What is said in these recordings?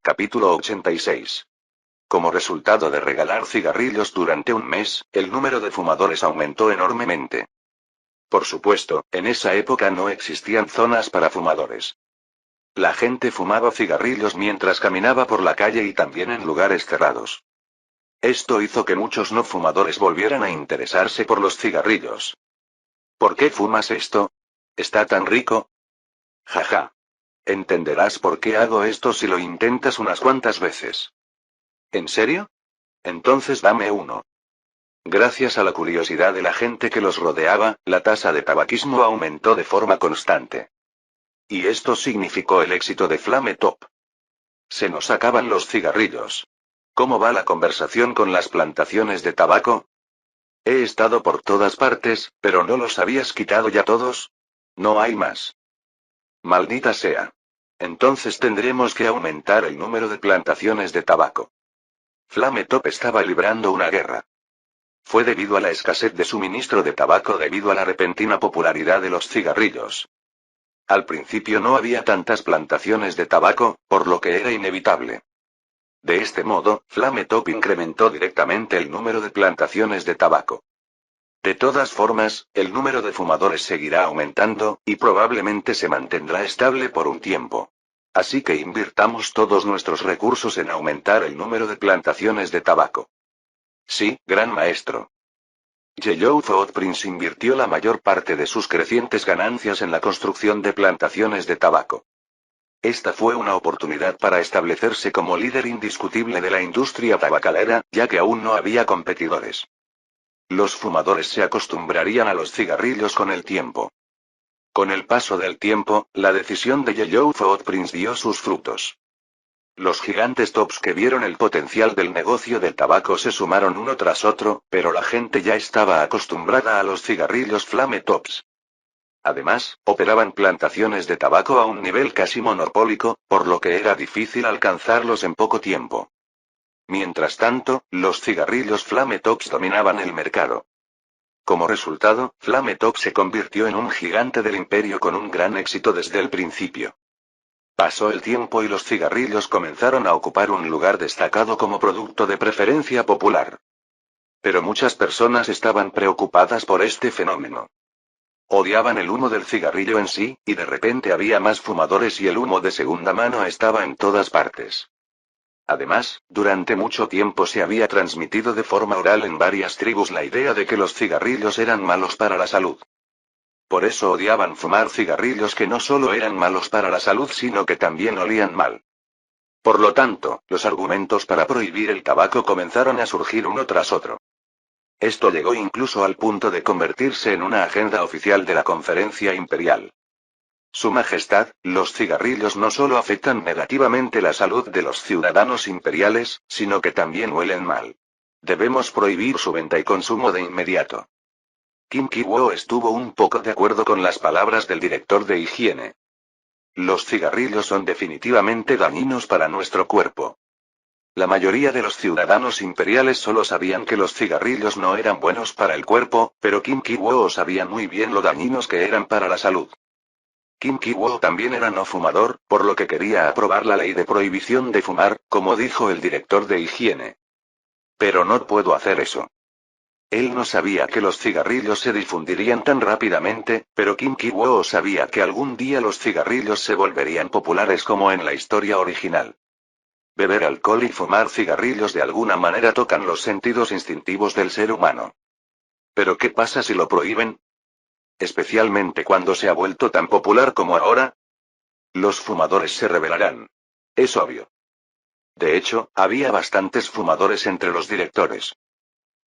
Capítulo 86. Como resultado de regalar cigarrillos durante un mes, el número de fumadores aumentó enormemente. Por supuesto, en esa época no existían zonas para fumadores. La gente fumaba cigarrillos mientras caminaba por la calle y también en lugares cerrados. Esto hizo que muchos no fumadores volvieran a interesarse por los cigarrillos. ¿Por qué fumas esto? ¿Está tan rico? Jaja. Entenderás por qué hago esto si lo intentas unas cuantas veces. ¿En serio? Entonces dame uno. Gracias a la curiosidad de la gente que los rodeaba, la tasa de tabaquismo aumentó de forma constante. Y esto significó el éxito de Flame Top. Se nos acaban los cigarrillos. ¿Cómo va la conversación con las plantaciones de tabaco? He estado por todas partes, pero ¿no los habías quitado ya todos? No hay más. Maldita sea. Entonces tendremos que aumentar el número de plantaciones de tabaco. Flame Top estaba librando una guerra. Fue debido a la escasez de suministro de tabaco debido a la repentina popularidad de los cigarrillos. Al principio no había tantas plantaciones de tabaco, por lo que era inevitable. De este modo, Flame Top incrementó directamente el número de plantaciones de tabaco. De todas formas, el número de fumadores seguirá aumentando, y probablemente se mantendrá estable por un tiempo. Así que invirtamos todos nuestros recursos en aumentar el número de plantaciones de tabaco. Sí, gran maestro. Yellow Footprints invirtió la mayor parte de sus crecientes ganancias en la construcción de plantaciones de tabaco. Esta fue una oportunidad para establecerse como líder indiscutible de la industria tabacalera, ya que aún no había competidores. Los fumadores se acostumbrarían a los cigarrillos con el tiempo. Con el paso del tiempo, la decisión de Yellow Footprints dio sus frutos. Los gigantes tops que vieron el potencial del negocio del tabaco se sumaron uno tras otro, pero la gente ya estaba acostumbrada a los cigarrillos Flame Tops. Además, operaban plantaciones de tabaco a un nivel casi monopólico, por lo que era difícil alcanzarlos en poco tiempo. Mientras tanto, los cigarrillos Flame Tops dominaban el mercado. Como resultado, Flame Top se convirtió en un gigante del imperio con un gran éxito desde el principio. Pasó el tiempo y los cigarrillos comenzaron a ocupar un lugar destacado como producto de preferencia popular. Pero muchas personas estaban preocupadas por este fenómeno. Odiaban el humo del cigarrillo en sí, y de repente había más fumadores y el humo de segunda mano estaba en todas partes. Además, durante mucho tiempo se había transmitido de forma oral en varias tribus la idea de que los cigarrillos eran malos para la salud. Por eso odiaban fumar cigarrillos que no solo eran malos para la salud sino que también olían mal. Por lo tanto, los argumentos para prohibir el tabaco comenzaron a surgir uno tras otro. Esto llegó incluso al punto de convertirse en una agenda oficial de la Conferencia Imperial. Su Majestad, los cigarrillos no solo afectan negativamente la salud de los ciudadanos imperiales, sino que también huelen mal. Debemos prohibir su venta y consumo de inmediato. Kim Ki-woo estuvo un poco de acuerdo con las palabras del director de higiene. Los cigarrillos son definitivamente dañinos para nuestro cuerpo. La mayoría de los ciudadanos imperiales solo sabían que los cigarrillos no eran buenos para el cuerpo, pero Kim Ki-woo sabía muy bien lo dañinos que eran para la salud. Kim Ki-woo también era no fumador, por lo que quería aprobar la ley de prohibición de fumar, como dijo el director de higiene. Pero no puedo hacer eso. Él no sabía que los cigarrillos se difundirían tan rápidamente, pero Kim Ki-woo sabía que algún día los cigarrillos se volverían populares como en la historia original. Beber alcohol y fumar cigarrillos de alguna manera tocan los sentidos instintivos del ser humano. ¿Pero qué pasa si lo prohíben? Especialmente cuando se ha vuelto tan popular como ahora. Los fumadores se rebelarán. Es obvio. De hecho, había bastantes fumadores entre los directores.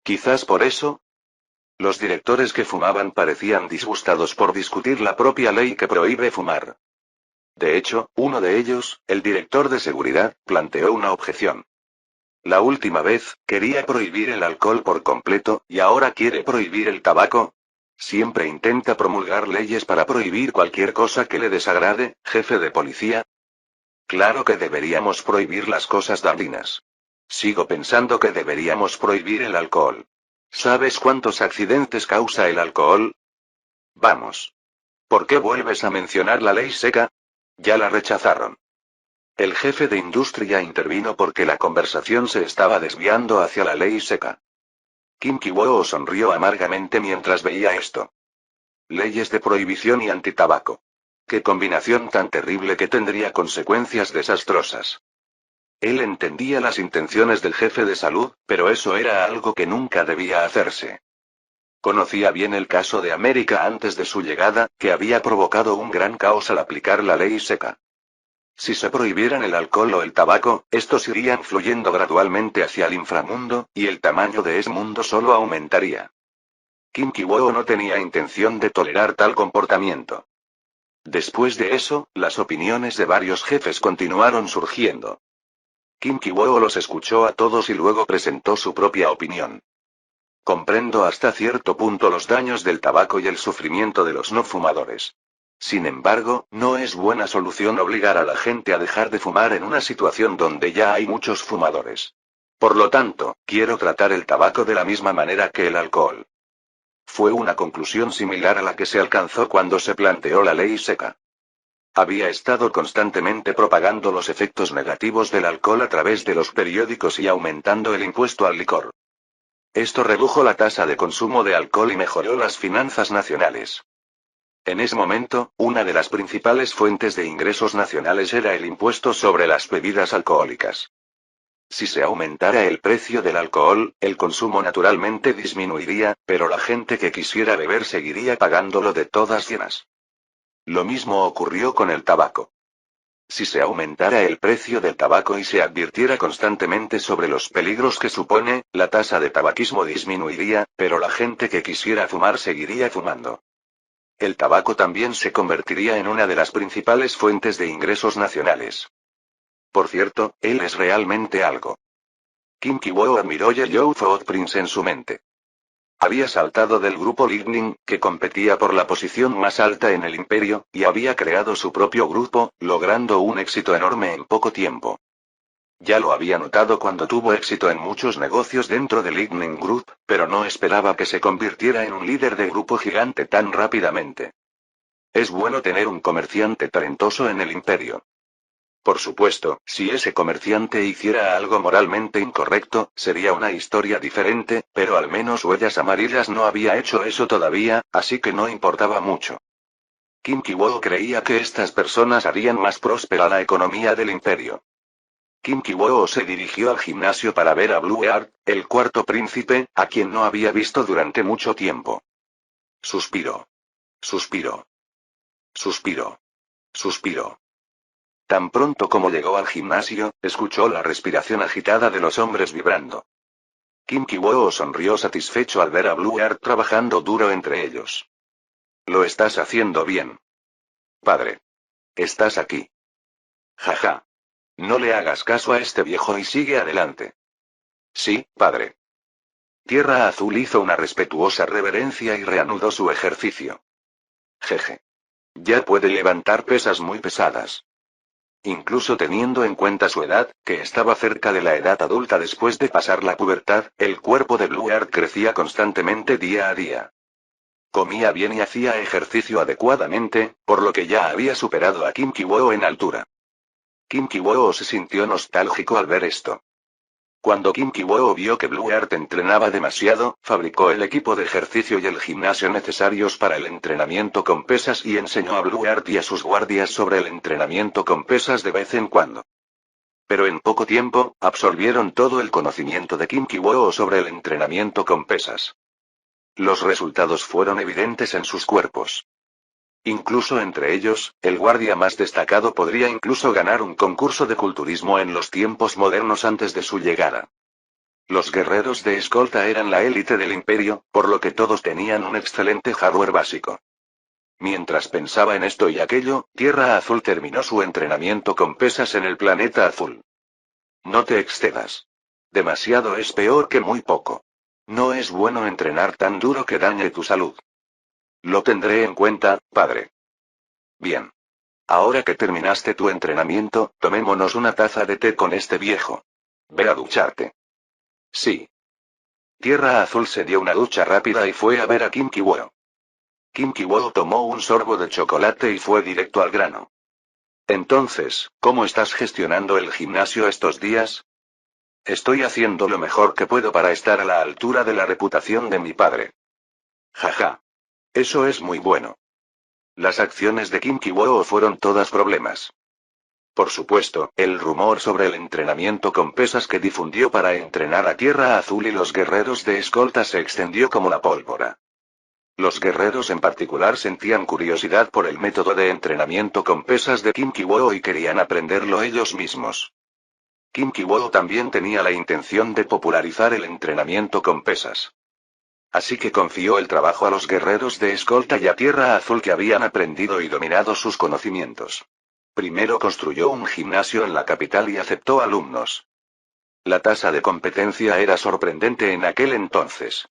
Quizás por eso. Los directores que fumaban parecían disgustados por discutir la propia ley que prohíbe fumar. De hecho, uno de ellos, el director de seguridad, planteó una objeción. La última vez, quería prohibir el alcohol por completo, y ahora quiere prohibir el tabaco. Siempre intenta promulgar leyes para prohibir cualquier cosa que le desagrade, jefe de policía. Claro que deberíamos prohibir las cosas dañinas. Sigo pensando que deberíamos prohibir el alcohol. ¿Sabes cuántos accidentes causa el alcohol? Vamos. ¿Por qué vuelves a mencionar la ley seca? Ya la rechazaron. El jefe de industria intervino porque la conversación se estaba desviando hacia la ley seca. Kim Ki-woo sonrió amargamente mientras veía esto. Leyes de prohibición y antitabaco. Qué combinación tan terrible que tendría consecuencias desastrosas. Él entendía las intenciones del jefe de salud, pero eso era algo que nunca debía hacerse. Conocía bien el caso de América antes de su llegada, que había provocado un gran caos al aplicar la ley seca. Si se prohibieran el alcohol o el tabaco, estos irían fluyendo gradualmente hacia el inframundo, y el tamaño de ese mundo solo aumentaría. Kim Ki-woo no tenía intención de tolerar tal comportamiento. Después de eso, las opiniones de varios jefes continuaron surgiendo. Kim Ki-woo los escuchó a todos y luego presentó su propia opinión. Comprendo hasta cierto punto los daños del tabaco y el sufrimiento de los no fumadores. Sin embargo, no es buena solución obligar a la gente a dejar de fumar en una situación donde ya hay muchos fumadores. Por lo tanto, quiero tratar el tabaco de la misma manera que el alcohol. Fue una conclusión similar a la que se alcanzó cuando se planteó la ley seca. Había estado constantemente propagando los efectos negativos del alcohol a través de los periódicos y aumentando el impuesto al licor. Esto redujo la tasa de consumo de alcohol y mejoró las finanzas nacionales. En ese momento, una de las principales fuentes de ingresos nacionales era el impuesto sobre las bebidas alcohólicas. Si se aumentara el precio del alcohol, el consumo naturalmente disminuiría, pero la gente que quisiera beber seguiría pagándolo de todas llenas. Lo mismo ocurrió con el tabaco. Si se aumentara el precio del tabaco y se advirtiera constantemente sobre los peligros que supone, la tasa de tabaquismo disminuiría, pero la gente que quisiera fumar seguiría fumando. El tabaco también se convertiría en una de las principales fuentes de ingresos nacionales. Por cierto, él es realmente algo. Kim Ki-woo admiró Yellow Footprints en su mente. Había saltado del grupo Lightning, que competía por la posición más alta en el imperio, y había creado su propio grupo, logrando un éxito enorme en poco tiempo. Ya lo había notado cuando tuvo éxito en muchos negocios dentro del Lightning Group, pero no esperaba que se convirtiera en un líder de grupo gigante tan rápidamente. Es bueno tener un comerciante talentoso en el imperio. Por supuesto, si ese comerciante hiciera algo moralmente incorrecto, sería una historia diferente, pero al menos Huellas Amarillas no había hecho eso todavía, así que no importaba mucho. Kim Ki-woo creía que estas personas harían más próspera la economía del imperio. Kim Ki-woo se dirigió al gimnasio para ver a Blueheart, el cuarto príncipe, a quien no había visto durante mucho tiempo. Suspiró. Suspiró. Suspiró. Suspiró. Tan pronto como llegó al gimnasio, escuchó la respiración agitada de los hombres vibrando. Kim Ki-woo sonrió satisfecho al ver a Blueheart trabajando duro entre ellos. Lo estás haciendo bien. Padre. Estás aquí. Jaja. No le hagas caso a este viejo y sigue adelante. Sí, padre. Tierra Azul hizo una respetuosa reverencia y reanudó su ejercicio. Jeje. Ya puede levantar pesas muy pesadas. Incluso teniendo en cuenta su edad, que estaba cerca de la edad adulta después de pasar la pubertad, el cuerpo de Blueheart crecía constantemente día a día. Comía bien y hacía ejercicio adecuadamente, por lo que ya había superado a Kim Ki-woo en altura. Kim Ki-woo se sintió nostálgico al ver esto. Cuando Kim Ki-woo vio que Blueheart entrenaba demasiado, fabricó el equipo de ejercicio y el gimnasio necesarios para el entrenamiento con pesas y enseñó a Blueheart y a sus guardias sobre el entrenamiento con pesas de vez en cuando. Pero en poco tiempo, absorbieron todo el conocimiento de Kim Ki-woo sobre el entrenamiento con pesas. Los resultados fueron evidentes en sus cuerpos. Incluso entre ellos, el guardia más destacado podría incluso ganar un concurso de culturismo en los tiempos modernos antes de su llegada. Los guerreros de escolta eran la élite del imperio, por lo que todos tenían un excelente hardware básico. Mientras pensaba en esto y aquello, Tierra Azul terminó su entrenamiento con pesas en el planeta azul. No te excedas. Demasiado es peor que muy poco. No es bueno entrenar tan duro que dañe tu salud. Lo tendré en cuenta, padre. Bien. Ahora que terminaste tu entrenamiento, tomémonos una taza de té con este viejo. Ve a ducharte. Sí. Tierra Azul se dio una ducha rápida y fue a ver a Kim Ki-woo. Kim Ki-woo tomó un sorbo de chocolate y fue directo al grano. Entonces, ¿cómo estás gestionando el gimnasio estos días? Estoy haciendo lo mejor que puedo para estar a la altura de la reputación de mi padre. Jaja. Eso es muy bueno. Las acciones de Kim Ki-woo fueron todas problemas. Por supuesto, el rumor sobre el entrenamiento con pesas que difundió para entrenar a Tierra Azul y los guerreros de escolta se extendió como la pólvora. Los guerreros en particular sentían curiosidad por el método de entrenamiento con pesas de Kim Ki-woo y querían aprenderlo ellos mismos. Kim Ki-woo también tenía la intención de popularizar el entrenamiento con pesas. Así que confió el trabajo a los guerreros de escolta y a Tierra Azul que habían aprendido y dominado sus conocimientos. Primero construyó un gimnasio en la capital y aceptó alumnos. La tasa de competencia era sorprendente en aquel entonces.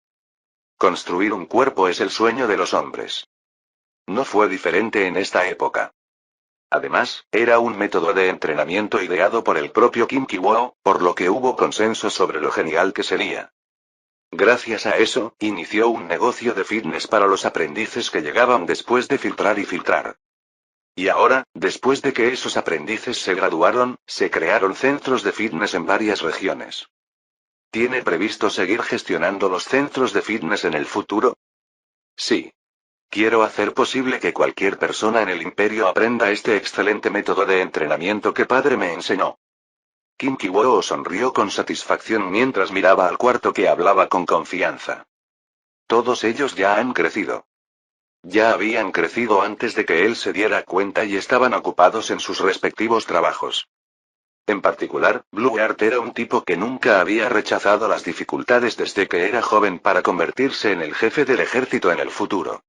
Construir un cuerpo es el sueño de los hombres. No fue diferente en esta época. Además, era un método de entrenamiento ideado por el propio Kim Ki-woo, por lo que hubo consenso sobre lo genial que sería. Gracias a eso, inició un negocio de fitness para los aprendices que llegaban después de filtrar y filtrar. Y ahora, después de que esos aprendices se graduaron, se crearon centros de fitness en varias regiones. ¿Tiene previsto seguir gestionando los centros de fitness en el futuro? Sí. Quiero hacer posible que cualquier persona en el imperio aprenda este excelente método de entrenamiento que padre me enseñó. Kim Ki-woo sonrió con satisfacción mientras miraba al cuarto que hablaba con confianza. Todos ellos ya han crecido. Ya habían crecido antes de que él se diera cuenta y estaban ocupados en sus respectivos trabajos. En particular, Blueheart era un tipo que nunca había rechazado las dificultades desde que era joven para convertirse en el jefe del ejército en el futuro.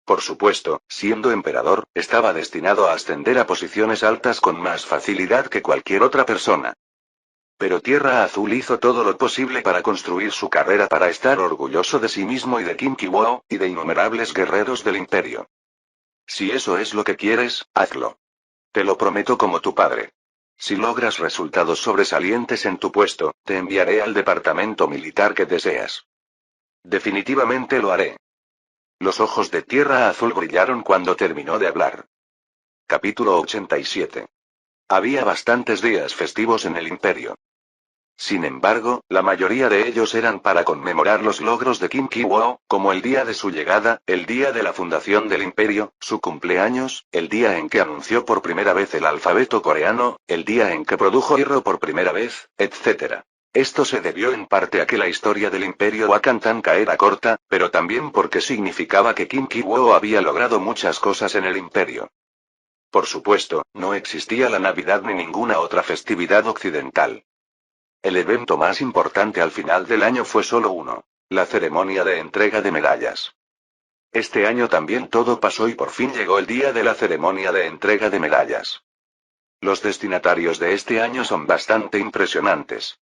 Por supuesto, siendo emperador, estaba destinado a ascender a posiciones altas con más facilidad que cualquier otra persona. Pero Tierra Azul hizo todo lo posible para construir su carrera para estar orgulloso de sí mismo y de Kim Ki-woo, y de innumerables guerreros del imperio. Si eso es lo que quieres, hazlo. Te lo prometo como tu padre. Si logras resultados sobresalientes en tu puesto, te enviaré al departamento militar que deseas. Definitivamente lo haré. Los ojos de Tierra Azul brillaron cuando terminó de hablar. Capítulo 87. Había bastantes días festivos en el imperio. Sin embargo, la mayoría de ellos eran para conmemorar los logros de Kim Ki-woo, como el día de su llegada, el día de la fundación del imperio, su cumpleaños, el día en que anunció por primera vez el alfabeto coreano, el día en que produjo hierro por primera vez, etc. Esto se debió en parte a que la historia del imperio Wakantanka era corta, pero también porque significaba que Kim Ki-woo había logrado muchas cosas en el imperio. Por supuesto, no existía la Navidad ni ninguna otra festividad occidental. El evento más importante al final del año fue solo uno: la ceremonia de entrega de medallas. Este año también todo pasó y por fin llegó el día de la ceremonia de entrega de medallas. Los destinatarios de este año son bastante impresionantes.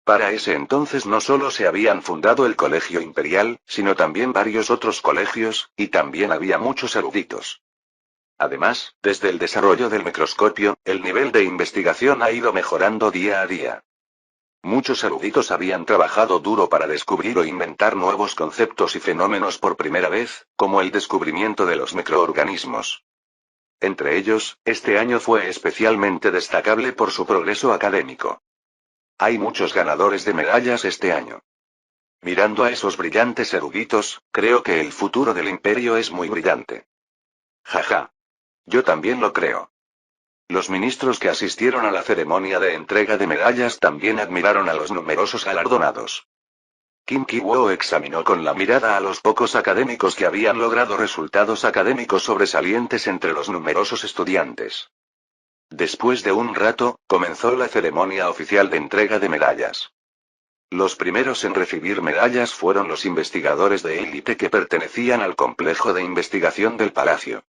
Para ese entonces no solo se habían fundado el Colegio Imperial, sino también varios otros colegios, y también había muchos eruditos. Además, desde el desarrollo del microscopio, el nivel de investigación ha ido mejorando día a día. Muchos eruditos habían trabajado duro para descubrir o inventar nuevos conceptos y fenómenos por primera vez, como el descubrimiento de los microorganismos. Entre ellos, este año fue especialmente destacable por su progreso académico. Hay muchos ganadores de medallas este año. Mirando a esos brillantes eruditos, creo que el futuro del imperio es muy brillante. Jaja. Yo también lo creo. Los ministros que asistieron a la ceremonia de entrega de medallas también admiraron a los numerosos galardonados. Kim Ki-woo examinó con la mirada a los pocos académicos que habían logrado resultados académicos sobresalientes entre los numerosos estudiantes. Después de un rato, comenzó la ceremonia oficial de entrega de medallas. Los primeros en recibir medallas fueron los investigadores de élite que pertenecían al complejo de investigación del palacio.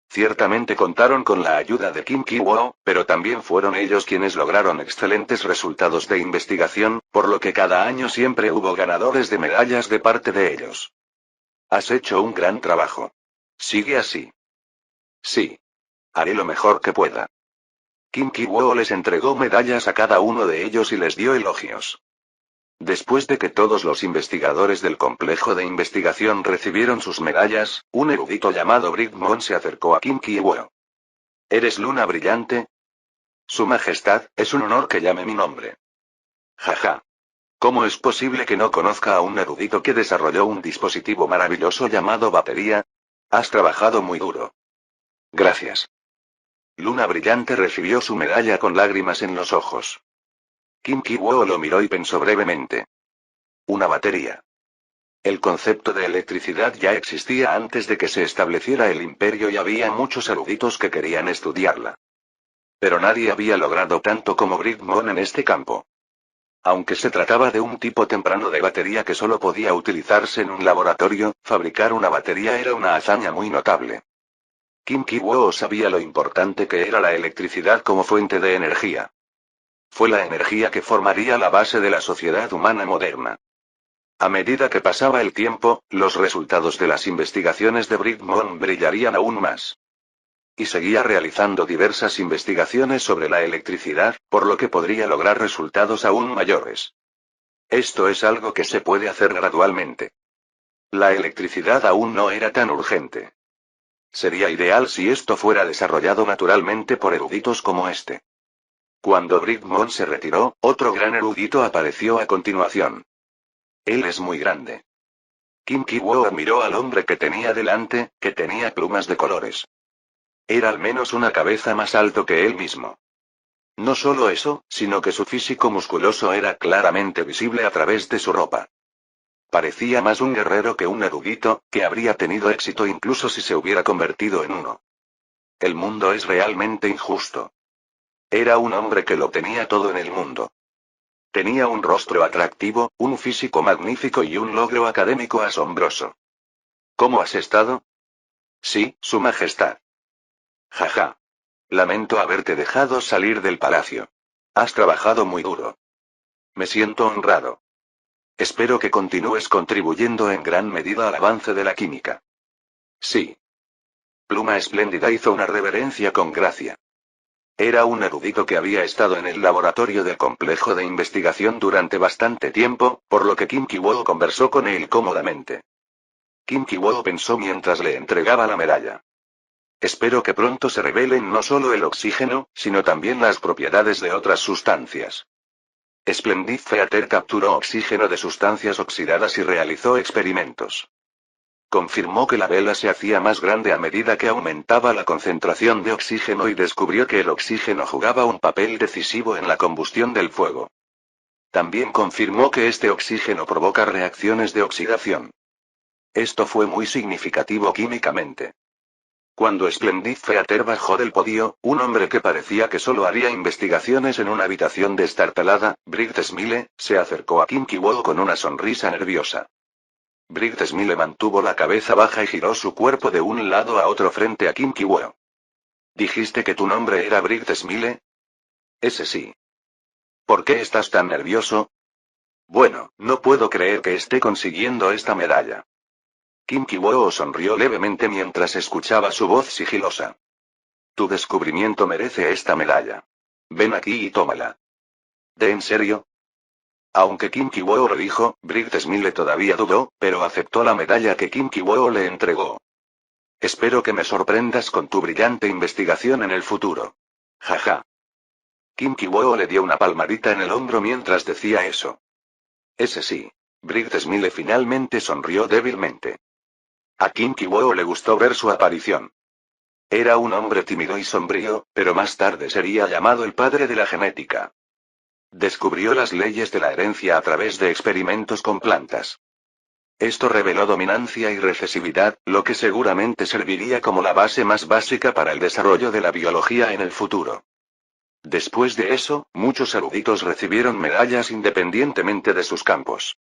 Ciertamente contaron con la ayuda de Kim Ki-woo, pero también fueron ellos quienes lograron excelentes resultados de investigación, por lo que cada año siempre hubo ganadores de medallas de parte de ellos. Has hecho un gran trabajo. Sigue así. Sí. Haré lo mejor que pueda. Kim Ki-woo les entregó medallas a cada uno de ellos y les dio elogios. Después de que todos los investigadores del complejo de investigación recibieron sus medallas, un erudito llamado Brickmon se acercó a Kim Ki-woo. ¿Eres Luna Brillante? Su Majestad, es un honor que llame mi nombre. Jaja. ¿Cómo es posible que no conozca a un erudito que desarrolló un dispositivo maravilloso llamado batería? Has trabajado muy duro. Gracias. Luna Brillante recibió su medalla con lágrimas en los ojos. Kim Ki-woo lo miró y pensó brevemente. Una batería. El concepto de electricidad ya existía antes de que se estableciera el imperio y había muchos eruditos que querían estudiarla. Pero nadie había logrado tanto como Brigmon en este campo. Aunque se trataba de un tipo temprano de batería que solo podía utilizarse en un laboratorio, fabricar una batería era una hazaña muy notable. Kim Ki-woo sabía lo importante que era la electricidad como fuente de energía. Fue la energía que formaría la base de la sociedad humana moderna. A medida que pasaba el tiempo, los resultados de las investigaciones de Brigmon brillarían aún más. Y seguía realizando diversas investigaciones sobre la electricidad, por lo que podría lograr resultados aún mayores. Esto es algo que se puede hacer gradualmente. La electricidad aún no era tan urgente. Sería ideal si esto fuera desarrollado naturalmente por eruditos como este. Cuando Brigmon se retiró, otro gran erudito apareció a continuación. Él es muy grande. Kim Ki-woo miró al hombre que tenía delante, que tenía plumas de colores. Era al menos una cabeza más alto que él mismo. No solo eso, sino que su físico musculoso era claramente visible a través de su ropa. Parecía más un guerrero que un erudito, que habría tenido éxito incluso si se hubiera convertido en uno. El mundo es realmente injusto. Era un hombre que lo tenía todo en el mundo. Tenía un rostro atractivo, un físico magnífico y un logro académico asombroso. ¿Cómo has estado? Sí, Su Majestad. Jaja. Lamento haberte dejado salir del palacio. Has trabajado muy duro. Me siento honrado. Espero que continúes contribuyendo en gran medida al avance de la química. Sí. Pluma Espléndida hizo una reverencia con gracia. Era un erudito que había estado en el laboratorio del complejo de investigación durante bastante tiempo, por lo que Kim Ki-woo conversó con él cómodamente. Kim Ki-woo pensó mientras le entregaba la medalla. Espero que pronto se revelen no solo el oxígeno, sino también las propiedades de otras sustancias. Splendid Theater capturó oxígeno de sustancias oxidadas y realizó experimentos. Confirmó que la vela se hacía más grande a medida que aumentaba la concentración de oxígeno y descubrió que el oxígeno jugaba un papel decisivo en la combustión del fuego. También confirmó que este oxígeno provoca reacciones de oxidación. Esto fue muy significativo químicamente. Cuando Splendid Theater bajó del podio, un hombre que parecía que solo haría investigaciones en una habitación destartalada, Briggs Smile, se acercó a Kim Ki-woo con una sonrisa nerviosa. Briggs Smile mantuvo la cabeza baja y giró su cuerpo de un lado a otro frente a Kim Ki-woo. ¿Dijiste que tu nombre era Briggs Smile? Ese sí. ¿Por qué estás tan nervioso? Bueno, no puedo creer que esté consiguiendo esta medalla. Kim Ki-woo sonrió levemente mientras escuchaba su voz sigilosa. Tu descubrimiento merece esta medalla. Ven aquí y tómala. ¿De en serio? Aunque Kim Ki-woo lo dijo, Briggs Smile todavía dudó, pero aceptó la medalla que Kim Ki-woo le entregó. Espero que me sorprendas con tu brillante investigación en el futuro. Jaja. Kim Ki-woo le dio una palmadita en el hombro mientras decía eso. Ese sí. Briggs Smile finalmente sonrió débilmente. A Kim Ki-woo le gustó ver su aparición. Era un hombre tímido y sombrío, pero más tarde sería llamado el padre de la genética. Descubrió las leyes de la herencia a través de experimentos con plantas. Esto reveló dominancia y recesividad, lo que seguramente serviría como la base más básica para el desarrollo de la biología en el futuro. Después de eso, muchos eruditos recibieron medallas independientemente de sus campos.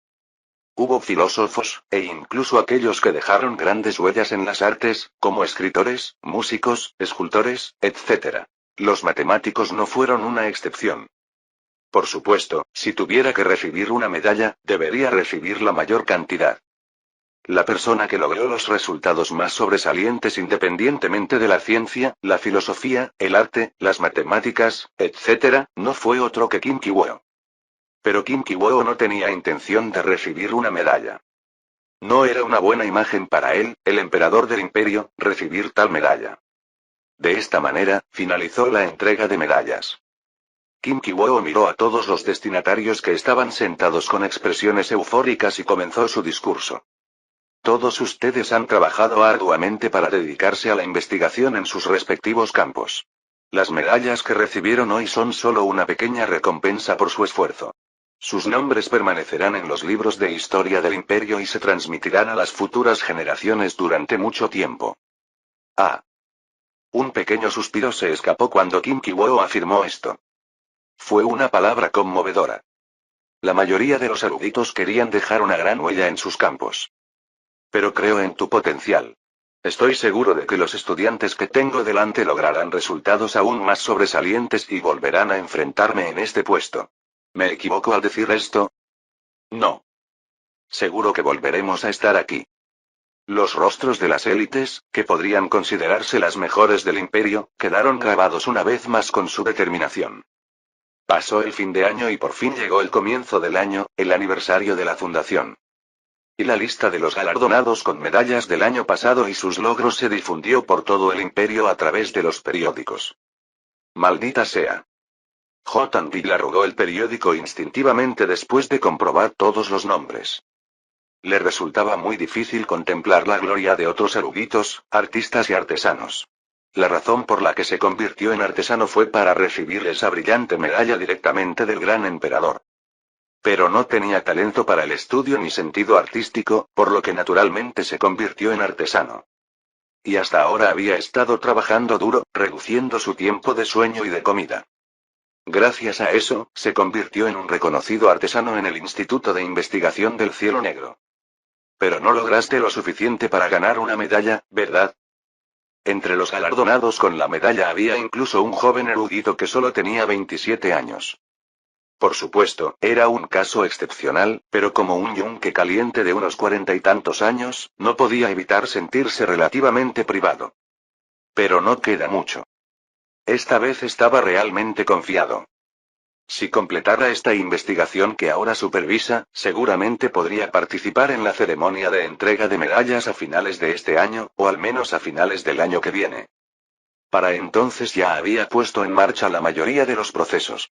Hubo filósofos, e incluso aquellos que dejaron grandes huellas en las artes, como escritores, músicos, escultores, etc. Los matemáticos no fueron una excepción. Por supuesto, si tuviera que recibir una medalla, debería recibir la mayor cantidad. La persona que logró los resultados más sobresalientes independientemente de la ciencia, la filosofía, el arte, las matemáticas, etc., no fue otro que Kim Ki-woo. Pero Kim Ki-woo no tenía intención de recibir una medalla. No era una buena imagen para él, el emperador del imperio, recibir tal medalla. De esta manera, finalizó la entrega de medallas. Kim Ki-woo miró a todos los destinatarios que estaban sentados con expresiones eufóricas y comenzó su discurso. Todos ustedes han trabajado arduamente para dedicarse a la investigación en sus respectivos campos. Las medallas que recibieron hoy son solo una pequeña recompensa por su esfuerzo. Sus nombres permanecerán en los libros de historia del imperio y se transmitirán a las futuras generaciones durante mucho tiempo. Ah. Un pequeño suspiro se escapó cuando Kim Ki-woo afirmó esto. Fue una palabra conmovedora. La mayoría de los eruditos querían dejar una gran huella en sus campos. Pero creo en tu potencial. Estoy seguro de que los estudiantes que tengo delante lograrán resultados aún más sobresalientes y volverán a enfrentarme en este puesto. ¿Me equivoco al decir esto? No. Seguro que volveremos a estar aquí. Los rostros de las élites, que podrían considerarse las mejores del imperio, quedaron grabados una vez más con su determinación. Pasó el fin de año y por fin llegó el comienzo del año, el aniversario de la fundación. Y la lista de los galardonados con medallas del año pasado y sus logros se difundió por todo el imperio a través de los periódicos. Maldita sea. J.B. arrugó el periódico instintivamente después de comprobar todos los nombres. Le resultaba muy difícil contemplar la gloria de otros eruditos, artistas y artesanos. La razón por la que se convirtió en artesano fue para recibir esa brillante medalla directamente del gran emperador. Pero no tenía talento para el estudio ni sentido artístico, por lo que naturalmente se convirtió en artesano. Y hasta ahora había estado trabajando duro, reduciendo su tiempo de sueño y de comida. Gracias a eso, se convirtió en un reconocido artesano en el Instituto de Investigación del Cielo Negro. Pero no lograste lo suficiente para ganar una medalla, ¿verdad? Entre los galardonados con la medalla había incluso un joven erudito que solo tenía 27 años. Por supuesto, era un caso excepcional, pero como un yunque caliente de unos 40 y tantos años, no podía evitar sentirse relativamente privado. Pero no queda mucho. Esta vez estaba realmente confiado. Si completara esta investigación que ahora supervisa, seguramente podría participar en la ceremonia de entrega de medallas a finales de este año, o al menos a finales del año que viene. Para entonces ya había puesto en marcha la mayoría de los procesos.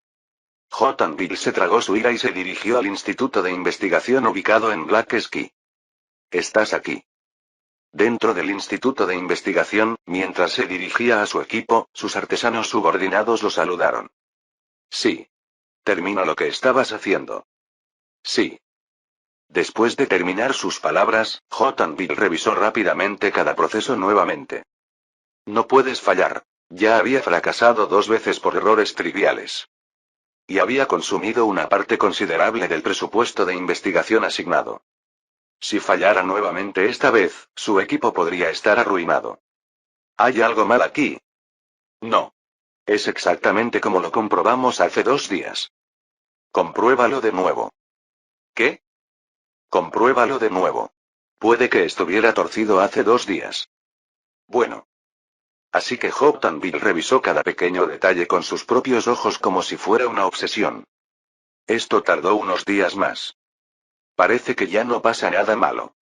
J.B. se tragó su ira y se dirigió al Instituto de Investigación ubicado en Black Ski. ¿Estás aquí? Dentro del Instituto de Investigación, mientras se dirigía a su equipo, sus artesanos subordinados lo saludaron. Sí. Termina lo que estabas haciendo. Sí. Después de terminar sus palabras, J.B. revisó rápidamente cada proceso nuevamente. No puedes fallar. Ya había fracasado 2 veces por errores triviales. Y había consumido una parte considerable del presupuesto de investigación asignado. Si fallara nuevamente esta vez, su equipo podría estar arruinado. ¿Hay algo mal aquí? No. Es exactamente como lo comprobamos hace 2 días. Compruébalo de nuevo. ¿Qué? Compruébalo de nuevo. Puede que estuviera torcido hace 2 días. Bueno. Así que J.B. revisó cada pequeño detalle con sus propios ojos como si fuera una obsesión. Esto tardó unos días más. Parece que ya no pasa nada malo.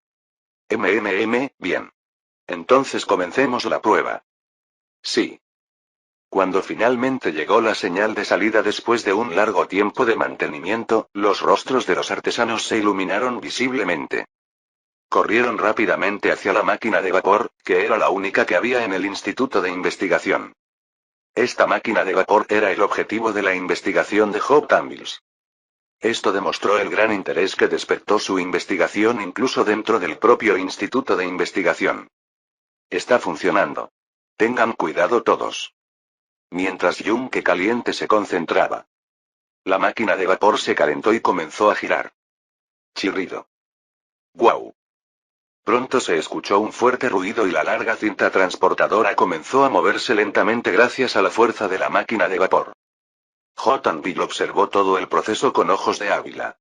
Bien. Entonces comencemos la prueba. Sí. Cuando finalmente llegó la señal de salida después de un largo tiempo de mantenimiento, los rostros de los artesanos se iluminaron visiblemente. Corrieron rápidamente hacia la máquina de vapor, que era la única que había en el Instituto de Investigación. Esta máquina de vapor era el objetivo de la investigación de J.B. Esto demostró el gran interés que despertó su investigación incluso dentro del propio Instituto de Investigación. Está funcionando. Tengan cuidado todos. Mientras Yunque caliente se concentraba. La máquina de vapor se calentó y comenzó a girar. Chirrido. ¡Guau! Pronto se escuchó un fuerte ruido y la larga cinta transportadora comenzó a moverse lentamente gracias a la fuerza de la máquina de vapor. J.B. observó todo el proceso con ojos de águila.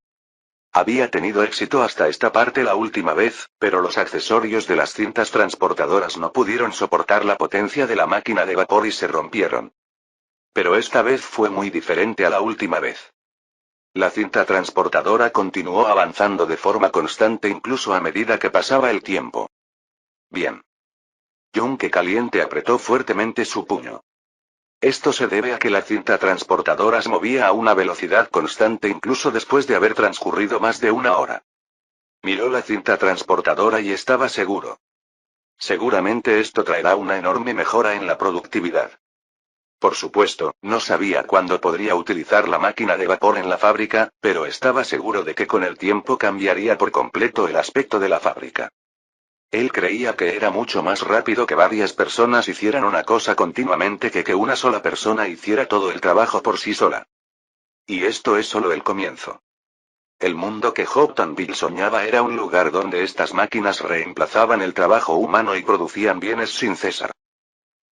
Había tenido éxito hasta esta parte la última vez, pero los accesorios de las cintas transportadoras no pudieron soportar la potencia de la máquina de vapor y se rompieron. Pero esta vez fue muy diferente a la última vez. La cinta transportadora continuó avanzando de forma constante incluso a medida que pasaba el tiempo. Bien. Yunque Caliente apretó fuertemente su puño. Esto se debe a que la cinta transportadora se movía a una velocidad constante incluso después de haber transcurrido más de una hora. Miró la cinta transportadora y estaba seguro. Seguramente esto traerá una enorme mejora en la productividad. Por supuesto, no sabía cuándo podría utilizar la máquina de vapor en la fábrica, pero estaba seguro de que con el tiempo cambiaría por completo el aspecto de la fábrica. Él creía que era mucho más rápido que varias personas hicieran una cosa continuamente que una sola persona hiciera todo el trabajo por sí sola. Y esto es solo el comienzo. El mundo que Hoptonville soñaba era un lugar donde estas máquinas reemplazaban el trabajo humano y producían bienes sin cesar.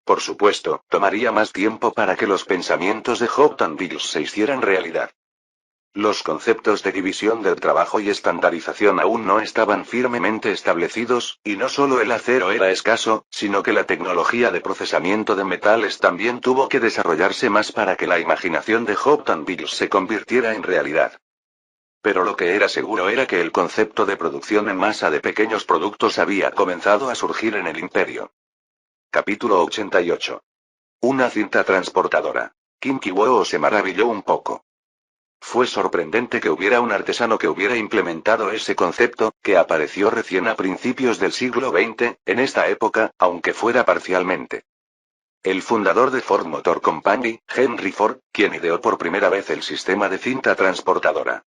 Por supuesto, tomaría más tiempo para que los pensamientos de Hoptonville se hicieran realidad. Los conceptos de división del trabajo y estandarización aún no estaban firmemente establecidos, y no solo el acero era escaso, sino que la tecnología de procesamiento de metales también tuvo que desarrollarse más para que la imaginación de Hoptonville se convirtiera en realidad. Pero lo que era seguro era que el concepto de producción en masa de pequeños productos había comenzado a surgir en el imperio. Capítulo 88. Una cinta transportadora. Kim Ki-woo se maravilló un poco. Fue sorprendente que hubiera un artesano que hubiera implementado ese concepto, que apareció recién a principios del siglo XX, en esta época, aunque fuera parcialmente. El fundador de Ford Motor Company, Henry Ford, quien ideó por primera vez el sistema de cinta transportadora.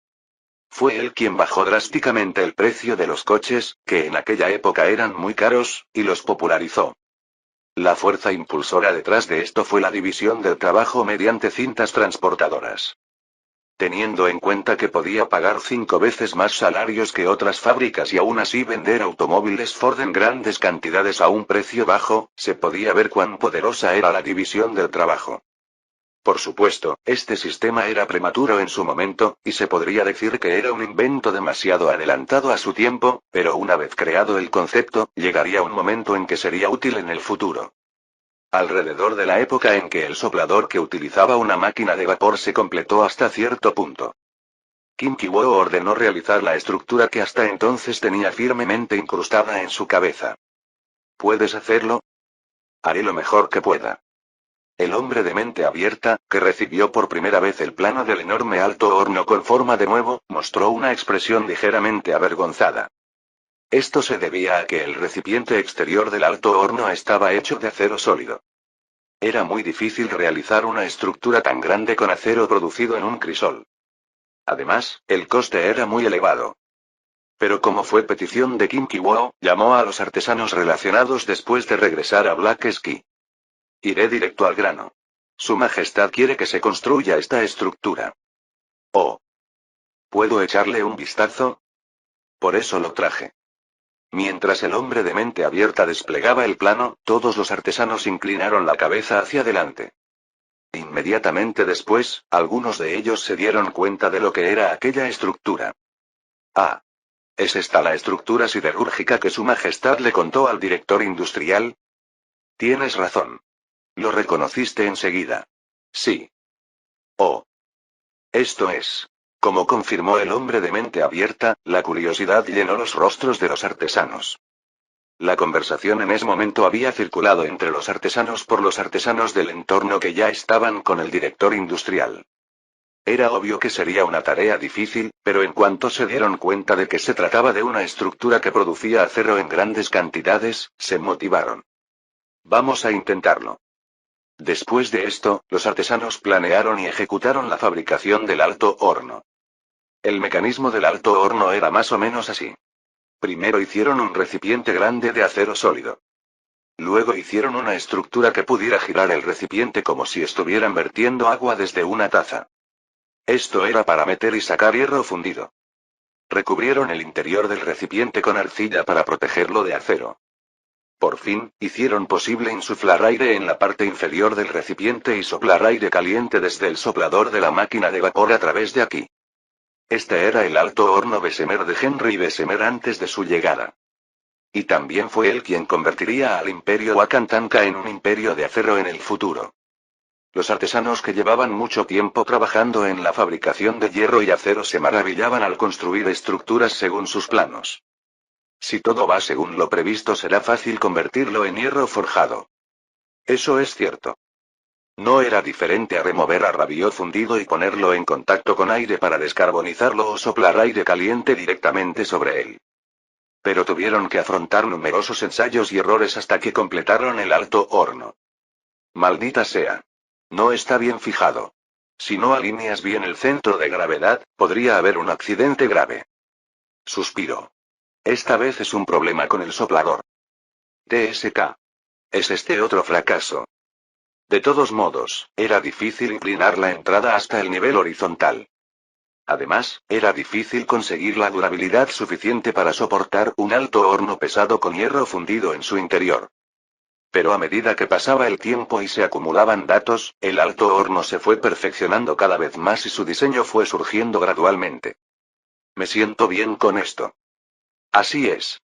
Fue él quien bajó drásticamente el precio de los coches, que en aquella época eran muy caros, y los popularizó. La fuerza impulsora detrás de esto fue la división del trabajo mediante cintas transportadoras. Teniendo en cuenta que podía pagar 5 veces más salarios que otras fábricas y aún así vender automóviles Ford en grandes cantidades a un precio bajo, se podía ver cuán poderosa era la división del trabajo. Por supuesto, este sistema era prematuro en su momento, y se podría decir que era un invento demasiado adelantado a su tiempo, pero una vez creado el concepto, llegaría un momento en que sería útil en el futuro. Alrededor de la época en que el soplador que utilizaba una máquina de vapor se completó hasta cierto punto. Kim Ki-woo ordenó realizar la estructura que hasta entonces tenía firmemente incrustada en su cabeza. ¿Puedes hacerlo? Haré lo mejor que pueda. El hombre de mente abierta, que recibió por primera vez el plano del enorme alto horno con forma de nuevo, mostró una expresión ligeramente avergonzada. Esto se debía a que el recipiente exterior del alto horno estaba hecho de acero sólido. Era muy difícil realizar una estructura tan grande con acero producido en un crisol. Además, el coste era muy elevado. Pero como fue petición de Kim Ki-woo, llamó a los artesanos relacionados después de regresar a Black Ski. Iré directo al grano. Su Majestad quiere que se construya esta estructura. Oh. ¿Puedo echarle un vistazo? Por eso lo traje. Mientras el hombre de mente abierta desplegaba el plano, todos los artesanos inclinaron la cabeza hacia adelante. Inmediatamente después, algunos de ellos se dieron cuenta de lo que era aquella estructura. Ah. ¿Es esta la estructura siderúrgica que Su Majestad le contó al director industrial? Tienes razón. Lo reconociste enseguida. Sí. Oh. Esto es. Como confirmó el hombre de mente abierta, la curiosidad llenó los rostros de los artesanos. La conversación en ese momento había circulado entre los artesanos por los artesanos del entorno que ya estaban con el director industrial. Era obvio que sería una tarea difícil, pero en cuanto se dieron cuenta de que se trataba de una estructura que producía acero en grandes cantidades, se motivaron. Vamos a intentarlo. Después de esto, los artesanos planearon y ejecutaron la fabricación del alto horno. El mecanismo del alto horno era más o menos así. Primero hicieron un recipiente grande de acero sólido. Luego hicieron una estructura que pudiera girar el recipiente como si estuvieran vertiendo agua desde una taza. Esto era para meter y sacar hierro fundido. Recubrieron el interior del recipiente con arcilla para protegerlo de acero. Por fin, hicieron posible insuflar aire en la parte inferior del recipiente y soplar aire caliente desde el soplador de la máquina de vapor a través de aquí. Este era el alto horno Bessemer de Henry Bessemer antes de su llegada. Y también fue él quien convertiría al imperio Wakantanka en un imperio de acero en el futuro. Los artesanos que llevaban mucho tiempo trabajando en la fabricación de hierro y acero se maravillaban al construir estructuras según sus planos. Si todo va según lo previsto, será fácil convertirlo en hierro forjado. Eso es cierto. No era diferente a remover a Rabiot fundido y ponerlo en contacto con aire para descarbonizarlo o soplar aire caliente directamente sobre él. Pero tuvieron que afrontar numerosos ensayos y errores hasta que completaron el alto horno. Maldita sea. No está bien fijado. Si no alineas bien el centro de gravedad, podría haber un accidente grave. Suspiró. Esta vez es un problema con el soplador. TSK. Es este otro fracaso. De todos modos, era difícil inclinar la entrada hasta el nivel horizontal. Además, era difícil conseguir la durabilidad suficiente para soportar un alto horno pesado con hierro fundido en su interior. Pero a medida que pasaba el tiempo y se acumulaban datos, el alto horno se fue perfeccionando cada vez más y su diseño fue surgiendo gradualmente. Me siento bien con esto. Así es.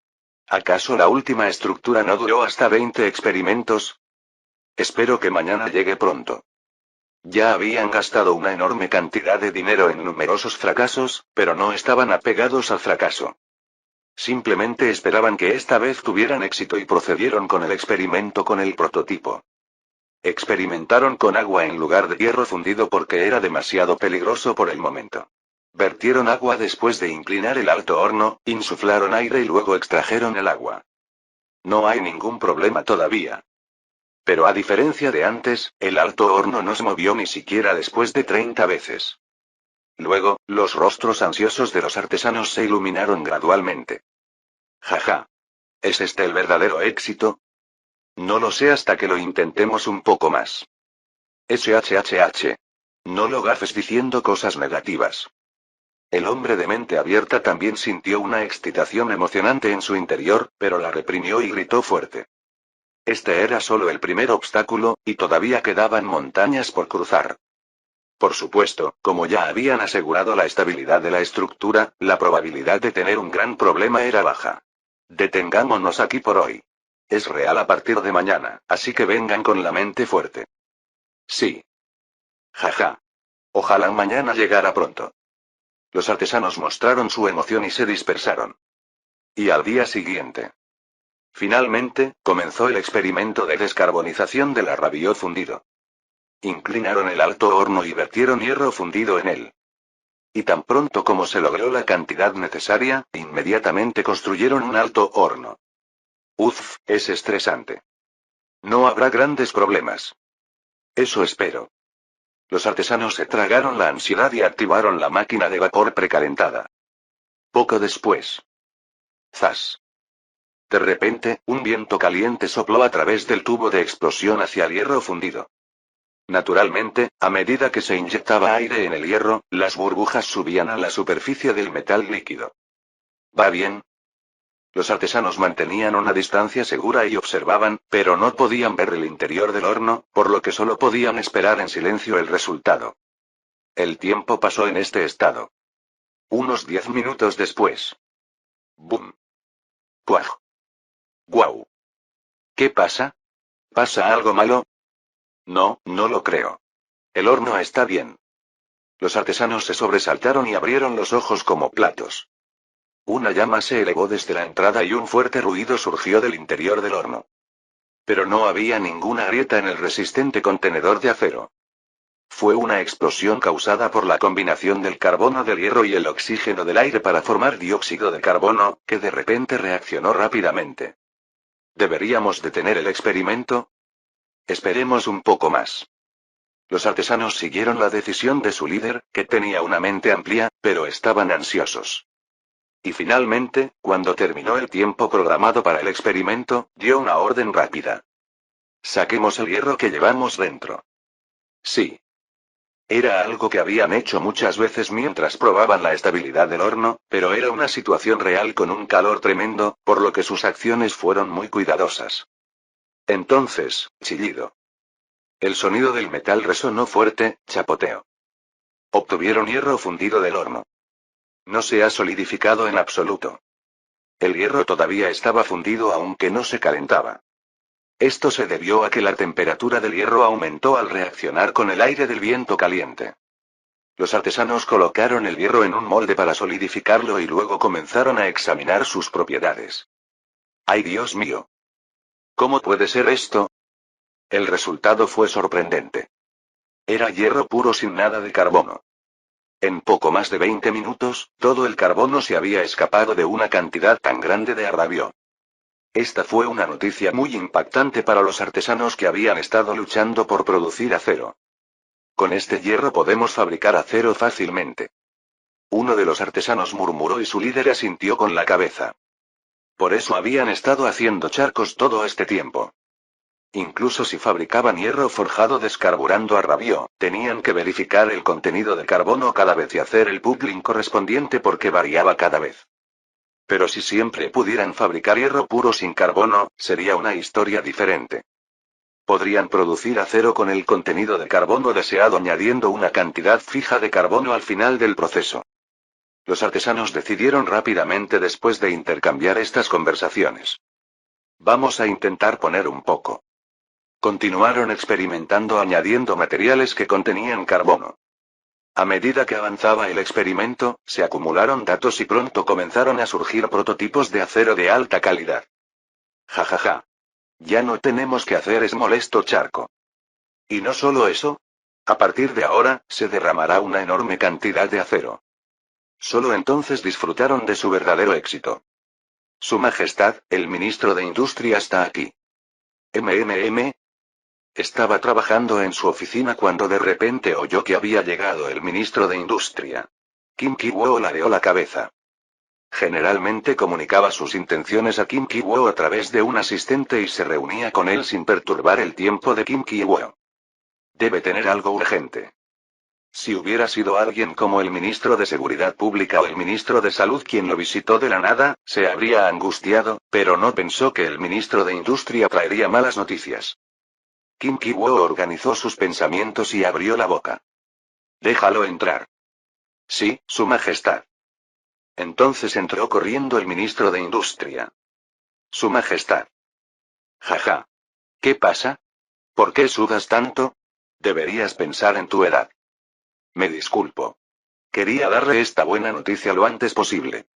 ¿Acaso la última estructura no duró hasta 20 experimentos? Espero que mañana llegue pronto. Ya habían gastado una enorme cantidad de dinero en numerosos fracasos, pero no estaban apegados al fracaso. Simplemente esperaban que esta vez tuvieran éxito y procedieron con el experimento con el prototipo. Experimentaron con agua en lugar de hierro fundido porque era demasiado peligroso por el momento. Vertieron agua después de inclinar el alto horno, insuflaron aire y luego extrajeron el agua. No hay ningún problema todavía. Pero a diferencia de antes, el alto horno no se movió ni siquiera después de 30 veces. Luego, los rostros ansiosos de los artesanos se iluminaron gradualmente. Jaja. ¿Es este el verdadero éxito? No lo sé hasta que lo intentemos un poco más. SHHH. No lo gafes diciendo cosas negativas. El hombre de mente abierta también sintió una excitación emocionante en su interior, pero la reprimió y gritó fuerte. Este era solo el primer obstáculo, y todavía quedaban montañas por cruzar. Por supuesto, como ya habían asegurado la estabilidad de la estructura, la probabilidad de tener un gran problema era baja. Detengámonos aquí por hoy. Es real a partir de mañana, así que vengan con la mente fuerte. Sí. Jaja. Ojalá mañana llegara pronto. Los artesanos mostraron su emoción y se dispersaron. Y al día siguiente. Finalmente, comenzó el experimento de descarbonización del Rabiot fundido. Inclinaron el alto horno y vertieron hierro fundido en él. Y tan pronto como se logró la cantidad necesaria, inmediatamente construyeron un alto horno. Uf, es estresante. No habrá grandes problemas. Eso espero. Los artesanos se tragaron la ansiedad y activaron la máquina de vapor precalentada. Poco después. ¡Zas! De repente, un viento caliente sopló a través del tubo de explosión hacia el hierro fundido. Naturalmente, a medida que se inyectaba aire en el hierro, las burbujas subían a la superficie del metal líquido. ¿Va bien? Los artesanos mantenían una distancia segura y observaban, pero no podían ver el interior del horno, por lo que solo podían esperar en silencio el resultado. El tiempo pasó en este estado. Unos 10 minutos después. ¡Bum! ¡Puaj! ¡Guau! ¿Qué pasa? ¿Pasa algo malo? No, no lo creo. El horno está bien. Los artesanos se sobresaltaron y abrieron los ojos como platos. Una llama se elevó desde la entrada y un fuerte ruido surgió del interior del horno. Pero no había ninguna grieta en el resistente contenedor de acero. Fue una explosión causada por la combinación del carbono del hierro y el oxígeno del aire para formar dióxido de carbono, que de repente reaccionó rápidamente. ¿Deberíamos detener el experimento? Esperemos un poco más. Los artesanos siguieron la decisión de su líder, que tenía una mente amplia, pero estaban ansiosos. Y finalmente, cuando terminó el tiempo programado para el experimento, dio una orden rápida. Saquemos el hierro que llevamos dentro. Sí. Era algo que habían hecho muchas veces mientras probaban la estabilidad del horno, pero era una situación real con un calor tremendo, por lo que sus acciones fueron muy cuidadosas. Entonces, chillido. El sonido del metal resonó fuerte, chapoteo. Obtuvieron hierro fundido del horno. No se ha solidificado en absoluto. El hierro todavía estaba fundido aunque no se calentaba. Esto se debió a que la temperatura del hierro aumentó al reaccionar con el aire del viento caliente. Los artesanos colocaron el hierro en un molde para solidificarlo y luego comenzaron a examinar sus propiedades. ¡Ay, Dios mío! ¿Cómo puede ser esto? El resultado fue sorprendente. Era hierro puro sin nada de carbono. En poco más de 20 minutos, todo el carbono se había escapado de una cantidad tan grande de arrabio. Esta fue una noticia muy impactante para los artesanos que habían estado luchando por producir acero. Con este hierro podemos fabricar acero fácilmente. Uno de los artesanos murmuró y su líder asintió con la cabeza. Por eso habían estado haciendo charcos todo este tiempo. Incluso si fabricaban hierro forjado descarburando arrabio, tenían que verificar el contenido de carbono cada vez y hacer el buckling correspondiente porque variaba cada vez. Pero si siempre pudieran fabricar hierro puro sin carbono, sería una historia diferente. Podrían producir acero con el contenido de carbono deseado añadiendo una cantidad fija de carbono al final del proceso. Los artesanos decidieron rápidamente después de intercambiar estas conversaciones. Vamos a intentar poner un poco. Continuaron experimentando añadiendo materiales que contenían carbono. A medida que avanzaba el experimento, se acumularon datos y pronto comenzaron a surgir prototipos de acero de alta calidad. Jajaja. Ya no tenemos que hacer ese molesto charco. Y no solo eso. A partir de ahora, se derramará una enorme cantidad de acero. Solo entonces disfrutaron de su verdadero éxito. Su Majestad, el ministro de Industria está aquí. MMM. Estaba trabajando en su oficina cuando de repente oyó que había llegado el ministro de Industria. Kim Ki-woo ladeó la cabeza. Generalmente comunicaba sus intenciones a Kim Ki-woo a través de un asistente y se reunía con él sin perturbar el tiempo de Kim Ki-woo. Debe tener algo urgente. Si hubiera sido alguien como el ministro de Seguridad Pública o el ministro de Salud quien lo visitó de la nada, se habría angustiado, pero no pensó que el ministro de Industria traería malas noticias. Kim Ki-woo organizó sus pensamientos y abrió la boca. Déjalo entrar. Sí, Su Majestad. Entonces entró corriendo el ministro de Industria. Su Majestad. Jaja. ¿Qué pasa? ¿Por qué sudas tanto? Deberías pensar en tu edad. Me disculpo. Quería darle esta buena noticia lo antes posible.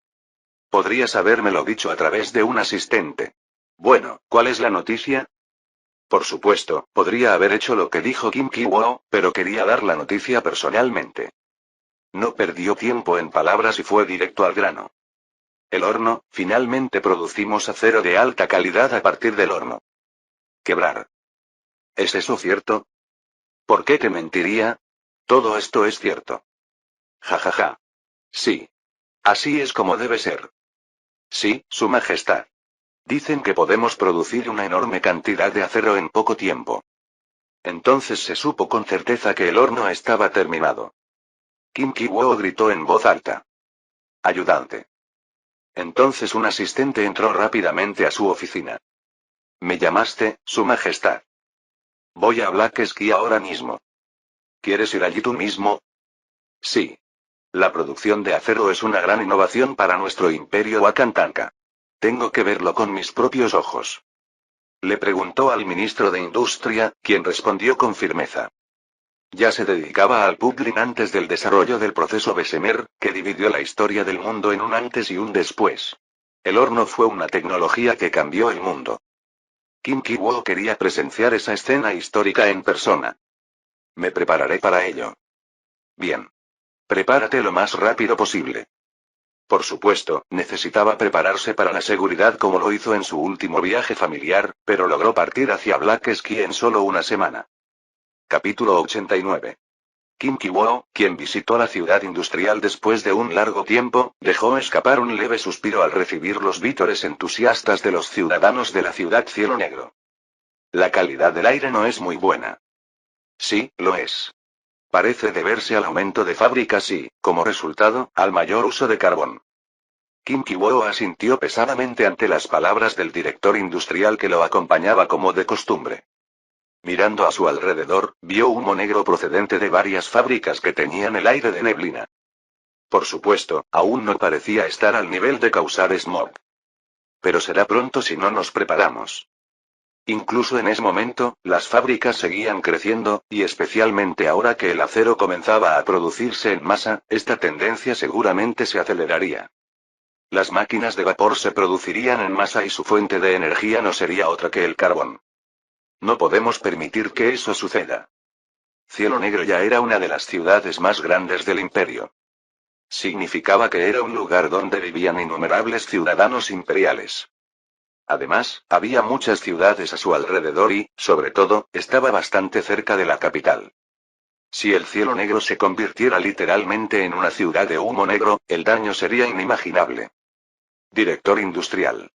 Podrías habérmelo dicho a través de un asistente. Bueno, ¿cuál es la noticia? Por supuesto, podría haber hecho lo que dijo Kim Ki-woo, pero quería dar la noticia personalmente. No perdió tiempo en palabras y fue directo al grano. El horno, finalmente producimos acero de alta calidad a partir del horno. Quebrar. ¿Es eso cierto? ¿Por qué te mentiría? Todo esto es cierto. Jajaja. Sí. Así es como debe ser. Sí, Su Majestad. Dicen que podemos producir una enorme cantidad de acero en poco tiempo. Entonces se supo con certeza que el horno estaba terminado. Kim Ki-woo gritó en voz alta. Ayudante. Entonces un asistente entró rápidamente a su oficina. Me llamaste, Su Majestad. Voy a Black Ski ahora mismo. ¿Quieres ir allí tú mismo? Sí. La producción de acero es una gran innovación para nuestro imperio Wakantanka. Tengo que verlo con mis propios ojos. Le preguntó al ministro de Industria, quien respondió con firmeza. Ya se dedicaba al buckling antes del desarrollo del proceso Bessemer, que dividió la historia del mundo en un antes y un después. El horno fue una tecnología que cambió el mundo. Kim Ki-woo quería presenciar esa escena histórica en persona. Me prepararé para ello. Bien. Prepárate lo más rápido posible. Por supuesto, necesitaba prepararse para la seguridad como lo hizo en su último viaje familiar, pero logró partir hacia Black Ski en solo una semana. Capítulo 89. Kim Ki-woo, quien visitó la ciudad industrial después de un largo tiempo, dejó escapar un leve suspiro al recibir los vítores entusiastas de los ciudadanos de la ciudad Cielo Negro. La calidad del aire no es muy buena. Sí, lo es. Parece deberse al aumento de fábricas y, como resultado, al mayor uso de carbón. Kim Ki-woo asintió pesadamente ante las palabras del director industrial que lo acompañaba como de costumbre. Mirando a su alrededor, vio humo negro procedente de varias fábricas que tenían el aire de neblina. Por supuesto, aún no parecía estar al nivel de causar smog. Pero será pronto si no nos preparamos. Incluso en ese momento, las fábricas seguían creciendo, y especialmente ahora que el acero comenzaba a producirse en masa, esta tendencia seguramente se aceleraría. Las máquinas de vapor se producirían en masa y su fuente de energía no sería otra que el carbón. No podemos permitir que eso suceda. Cielo Negro ya era una de las ciudades más grandes del imperio. Significaba que era un lugar donde vivían innumerables ciudadanos imperiales. Además, había muchas ciudades a su alrededor y, sobre todo, estaba bastante cerca de la capital. Si el Cielo Negro se convirtiera literalmente en una ciudad de humo negro, el daño sería inimaginable. Director industrial.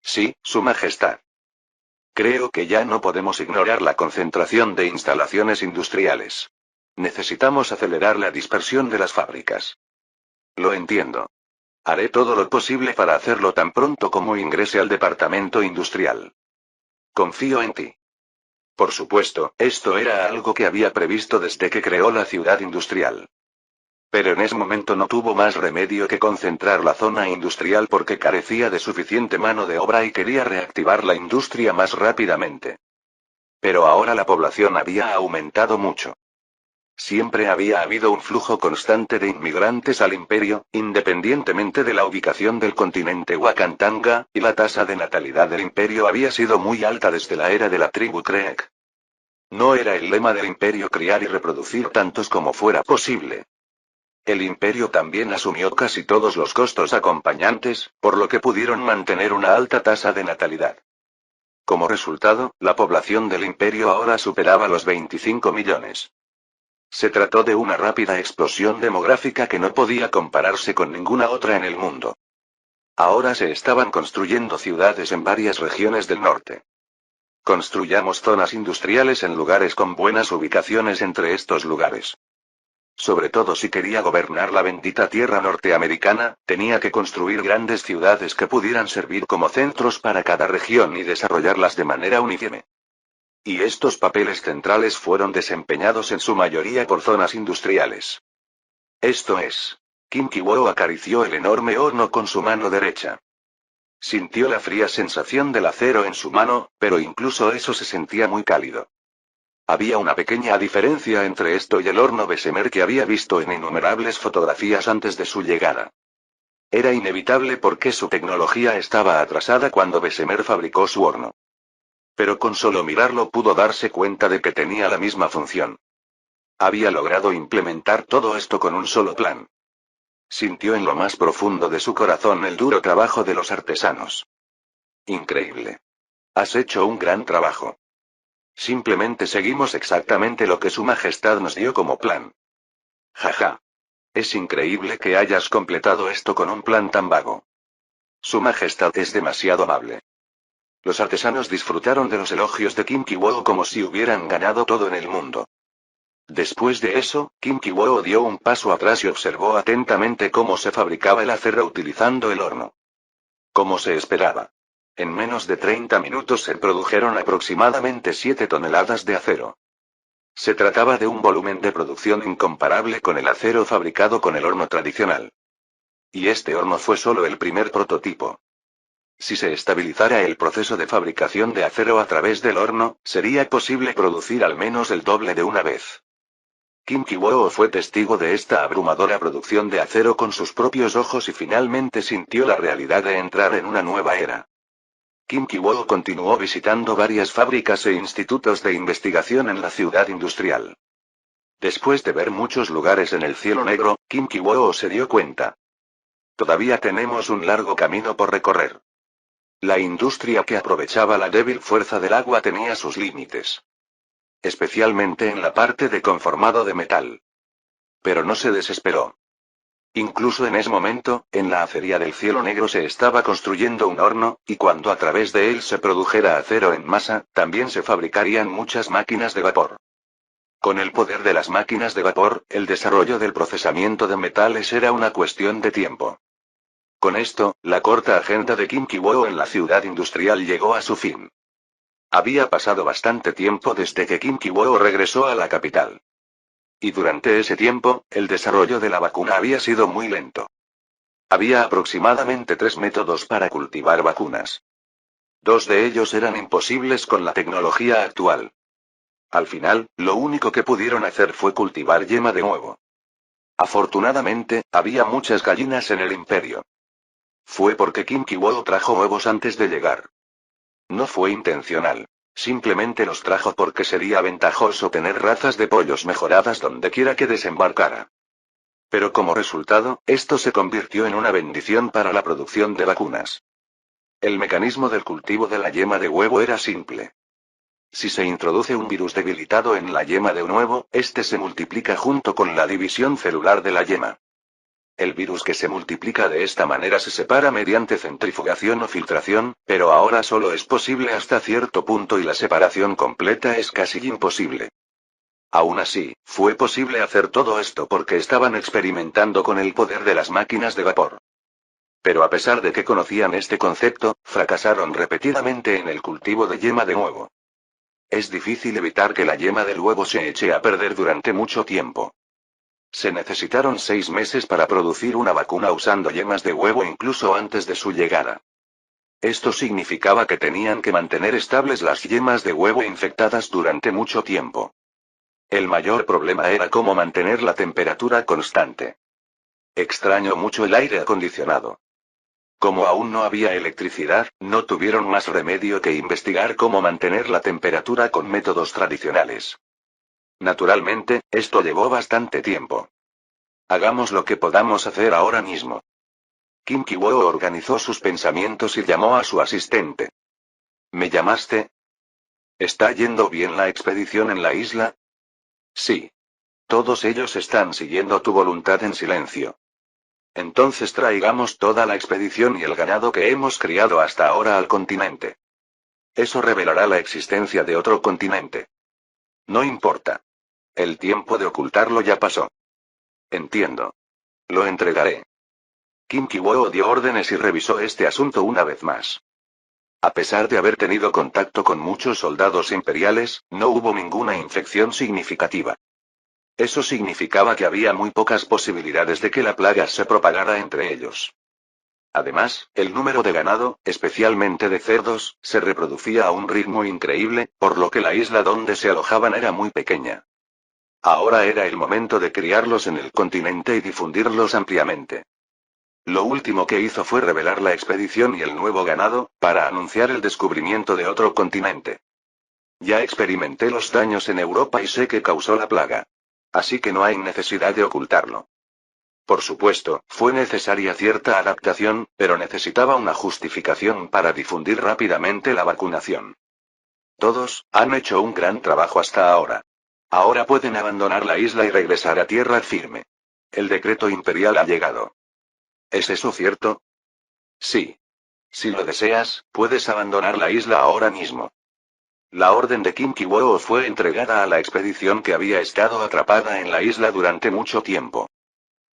Sí, Su Majestad. Creo que ya no podemos ignorar la concentración de instalaciones industriales. Necesitamos acelerar la dispersión de las fábricas. Lo entiendo. Haré todo lo posible para hacerlo tan pronto como ingrese al departamento industrial. Confío en ti. Por supuesto, esto era algo que había previsto desde que creó la ciudad industrial. Pero en ese momento no tuvo más remedio que concentrar la zona industrial porque carecía de suficiente mano de obra y quería reactivar la industria más rápidamente. Pero ahora la población había aumentado mucho. Siempre había habido un flujo constante de inmigrantes al imperio, independientemente de la ubicación del continente Wakantanga, y la tasa de natalidad del imperio había sido muy alta desde la era de la tribu Creek. No era el lema del imperio criar y reproducir tantos como fuera posible. El imperio también asumió casi todos los costos acompañantes, por lo que pudieron mantener una alta tasa de natalidad. Como resultado, la población del imperio ahora superaba los 25 millones. Se trató de una rápida explosión demográfica que no podía compararse con ninguna otra en el mundo. Ahora se estaban construyendo ciudades en varias regiones del norte. Construyamos zonas industriales en lugares con buenas ubicaciones entre estos lugares. Sobre todo si quería gobernar la bendita tierra norteamericana, tenía que construir grandes ciudades que pudieran servir como centros para cada región y desarrollarlas de manera uniforme. Y estos papeles centrales fueron desempeñados en su mayoría por zonas industriales. Esto es. Kim Ki-woo acarició el enorme horno con su mano derecha. Sintió la fría sensación del acero en su mano, pero incluso eso se sentía muy cálido. Había una pequeña diferencia entre esto y el horno Bessemer que había visto en innumerables fotografías antes de su llegada. Era inevitable porque su tecnología estaba atrasada cuando Bessemer fabricó su horno. Pero con solo mirarlo pudo darse cuenta de que tenía la misma función. Había logrado implementar todo esto con un solo plan. Sintió en lo más profundo de su corazón el duro trabajo de los artesanos. Increíble. Has hecho un gran trabajo. Simplemente seguimos exactamente lo que Su Majestad nos dio como plan. Jaja. Es increíble que hayas completado esto con un plan tan vago. Su Majestad es demasiado amable. Los artesanos disfrutaron de los elogios de Kim Ki-woo como si hubieran ganado todo en el mundo. Después de eso, Kim Ki-woo dio un paso atrás y observó atentamente cómo se fabricaba el acero utilizando el horno. Como se esperaba. En menos de 30 minutos se produjeron aproximadamente 7 toneladas de acero. Se trataba de un volumen de producción incomparable con el acero fabricado con el horno tradicional. Y este horno fue solo el primer prototipo. Si se estabilizara el proceso de fabricación de acero a través del horno, sería posible producir al menos el doble de una vez. Kim Ki-woo fue testigo de esta abrumadora producción de acero con sus propios ojos y finalmente sintió la realidad de entrar en una nueva era. Kim Ki-woo continuó visitando varias fábricas e institutos de investigación en la ciudad industrial. Después de ver muchos lugares en el cielo negro, Kim Ki-woo se dio cuenta. Todavía tenemos un largo camino por recorrer. La industria que aprovechaba la débil fuerza del agua tenía sus límites. Especialmente en la parte de conformado de metal. Pero no se desesperó. Incluso en ese momento, en la acería del cielo negro se estaba construyendo un horno, y cuando a través de él se produjera acero en masa, también se fabricarían muchas máquinas de vapor. Con el poder de las máquinas de vapor, el desarrollo del procesamiento de metales era una cuestión de tiempo. Con esto, la corta agenda de Kim Ki-woo en la ciudad industrial llegó a su fin. Había pasado bastante tiempo desde que Kim Ki-woo regresó a la capital. Y durante ese tiempo, el desarrollo de la vacuna había sido muy lento. Había aproximadamente 3 métodos para cultivar vacunas. 2 de ellos eran imposibles con la tecnología actual. Al final, lo único que pudieron hacer fue cultivar yema de huevo. Afortunadamente, había muchas gallinas en el imperio. Fue porque Kim Ki-woo trajo huevos antes de llegar. No fue intencional. Simplemente los trajo porque sería ventajoso tener razas de pollos mejoradas dondequiera que desembarcara. Pero como resultado, esto se convirtió en una bendición para la producción de vacunas. El mecanismo del cultivo de la yema de huevo era simple. Si se introduce un virus debilitado en la yema de un huevo, este se multiplica junto con la división celular de la yema. El virus que se multiplica de esta manera se separa mediante centrifugación o filtración, pero ahora solo es posible hasta cierto punto y la separación completa es casi imposible. Aún así, fue posible hacer todo esto porque estaban experimentando con el poder de las máquinas de vapor. Pero a pesar de que conocían este concepto, fracasaron repetidamente en el cultivo de yema de huevo. Es difícil evitar que la yema del huevo se eche a perder durante mucho tiempo. Se necesitaron 6 meses para producir una vacuna usando yemas de huevo incluso antes de su llegada. Esto significaba que tenían que mantener estables las yemas de huevo infectadas durante mucho tiempo. El mayor problema era cómo mantener la temperatura constante. Extraño mucho el aire acondicionado. Como aún no había electricidad, no tuvieron más remedio que investigar cómo mantener la temperatura con métodos tradicionales. Naturalmente, esto llevó bastante tiempo. Hagamos lo que podamos hacer ahora mismo. Kim Ki-woo organizó sus pensamientos y llamó a su asistente. ¿Me llamaste? ¿Está yendo bien la expedición en la isla? Sí. Todos ellos están siguiendo tu voluntad en silencio. Entonces traigamos toda la expedición y el ganado que hemos criado hasta ahora al continente. Eso revelará la existencia de otro continente. No importa. El tiempo de ocultarlo ya pasó. Entiendo. Lo entregaré. Kim Ki-woo dio órdenes y revisó este asunto una vez más. A pesar de haber tenido contacto con muchos soldados imperiales, no hubo ninguna infección significativa. Eso significaba que había muy pocas posibilidades de que la plaga se propagara entre ellos. Además, el número de ganado, especialmente de cerdos, se reproducía a un ritmo increíble, por lo que la isla donde se alojaban era muy pequeña. Ahora era el momento de criarlos en el continente y difundirlos ampliamente. Lo último que hizo fue revelar la expedición y el nuevo ganado, para anunciar el descubrimiento de otro continente. Ya experimenté los daños en Europa y sé que causó la plaga. Así que no hay necesidad de ocultarlo. Por supuesto, fue necesaria cierta adaptación, pero necesitaba una justificación para difundir rápidamente la vacunación. Todos han hecho un gran trabajo hasta ahora. Ahora pueden abandonar la isla y regresar a tierra firme. El decreto imperial ha llegado. ¿Es eso cierto? Sí. Si lo deseas, puedes abandonar la isla ahora mismo. La orden de Kim Ki-woo fue entregada a la expedición que había estado atrapada en la isla durante mucho tiempo.